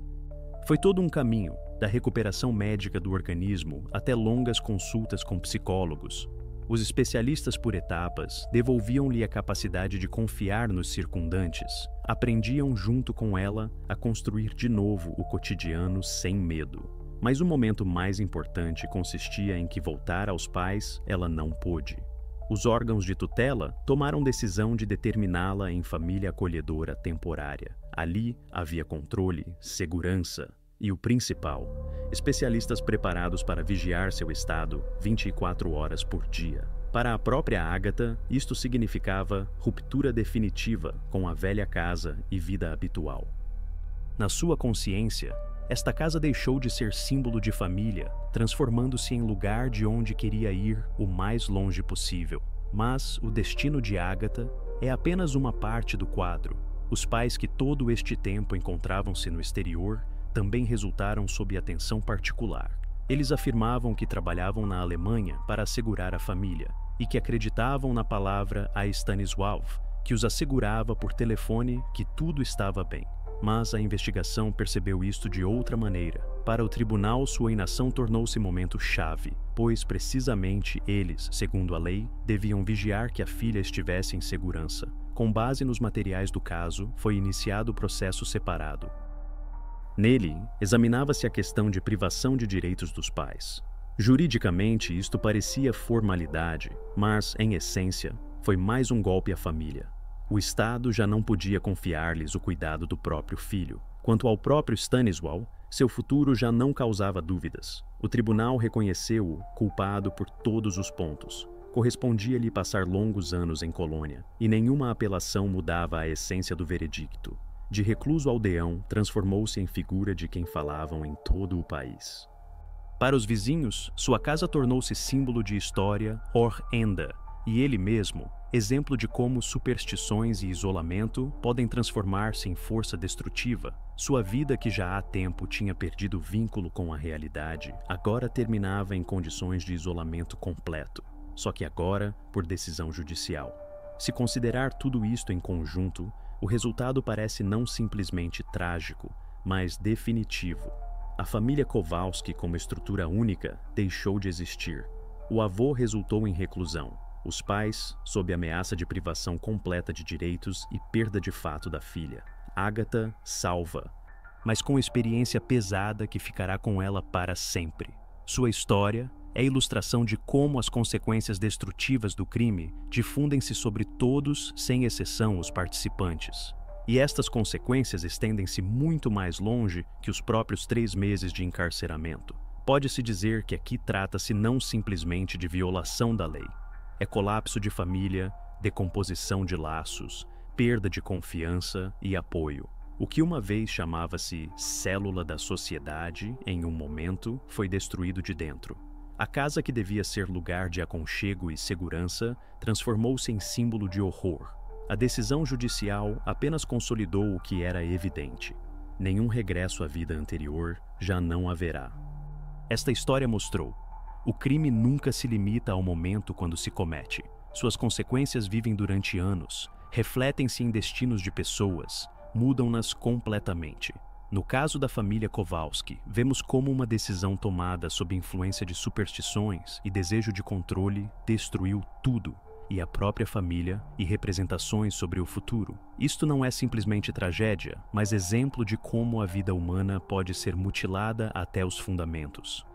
Foi todo um caminho, da recuperação médica do organismo até longas consultas com psicólogos. Os especialistas por etapas devolviam-lhe a capacidade de confiar nos circundantes, aprendiam junto com ela a construir de novo o cotidiano sem medo. Mas o momento mais importante consistia em que voltar aos pais ela não pôde. Os órgãos de tutela tomaram decisão de determiná-la em família acolhedora temporária. Ali havia controle, segurança e, o principal, especialistas preparados para vigiar seu estado 24 horas por dia. Para a própria Ágata, isto significava ruptura definitiva com a velha casa e vida habitual. Na sua consciência, esta casa deixou de ser símbolo de família, transformando-se em lugar de onde queria ir o mais longe possível. Mas o destino de Agatha é apenas uma parte do quadro. Os pais que todo este tempo encontravam-se no exterior também resultaram sob atenção particular. Eles afirmavam que trabalhavam na Alemanha para assegurar a família e que acreditavam na palavra a Stanisław, que os assegurava por telefone que tudo estava bem. Mas a investigação percebeu isto de outra maneira. Para o tribunal, sua inação tornou-se momento-chave, pois precisamente eles, segundo a lei, deviam vigiar que a filha estivesse em segurança. Com base nos materiais do caso, foi iniciado o processo separado. Nele, examinava-se a questão de privação de direitos dos pais. Juridicamente, isto parecia formalidade, mas, em essência, foi mais um golpe à família. O Estado já não podia confiar-lhes o cuidado do próprio filho. Quanto ao próprio Stanisław, seu futuro já não causava dúvidas. O tribunal reconheceu-o culpado por todos os pontos. Correspondia-lhe passar longos anos em colônia, e nenhuma apelação mudava a essência do veredicto. De recluso aldeão, transformou-se em figura de quem falavam em todo o país. Para os vizinhos, sua casa tornou-se símbolo de história horrenda, e ele mesmo, exemplo de como superstições e isolamento podem transformar-se em força destrutiva. Sua vida, que já há tempo tinha perdido vínculo com a realidade, agora terminava em condições de isolamento completo, só que agora por decisão judicial. Se considerar tudo isto em conjunto, o resultado parece não simplesmente trágico, mas definitivo. A família Kowalski, como estrutura única, deixou de existir. O avô resultou em reclusão. Os pais, sob ameaça de privação completa de direitos e perda de fato da filha. Agatha salva, mas com experiência pesada que ficará com ela para sempre. Sua história é a ilustração de como as consequências destrutivas do crime difundem-se sobre todos, sem exceção os participantes. E estas consequências estendem-se muito mais longe que os próprios 3 meses de encarceramento. Pode-se dizer que aqui trata-se não simplesmente de violação da lei. É colapso de família, decomposição de laços, perda de confiança e apoio. O que uma vez chamava-se célula da sociedade, em um momento, foi destruído de dentro. A casa que devia ser lugar de aconchego e segurança transformou-se em símbolo de horror. A decisão judicial apenas consolidou o que era evidente. Nenhum regresso à vida anterior já não haverá. Esta história mostrou: o crime nunca se limita ao momento quando se comete. Suas consequências vivem durante anos, refletem-se em destinos de pessoas, mudam-nas completamente. No caso da família Kowalski, vemos como uma decisão tomada sob influência de superstições e desejo de controle destruiu tudo, e a própria família e representações sobre o futuro. Isto não é simplesmente tragédia, mas exemplo de como a vida humana pode ser mutilada até os fundamentos.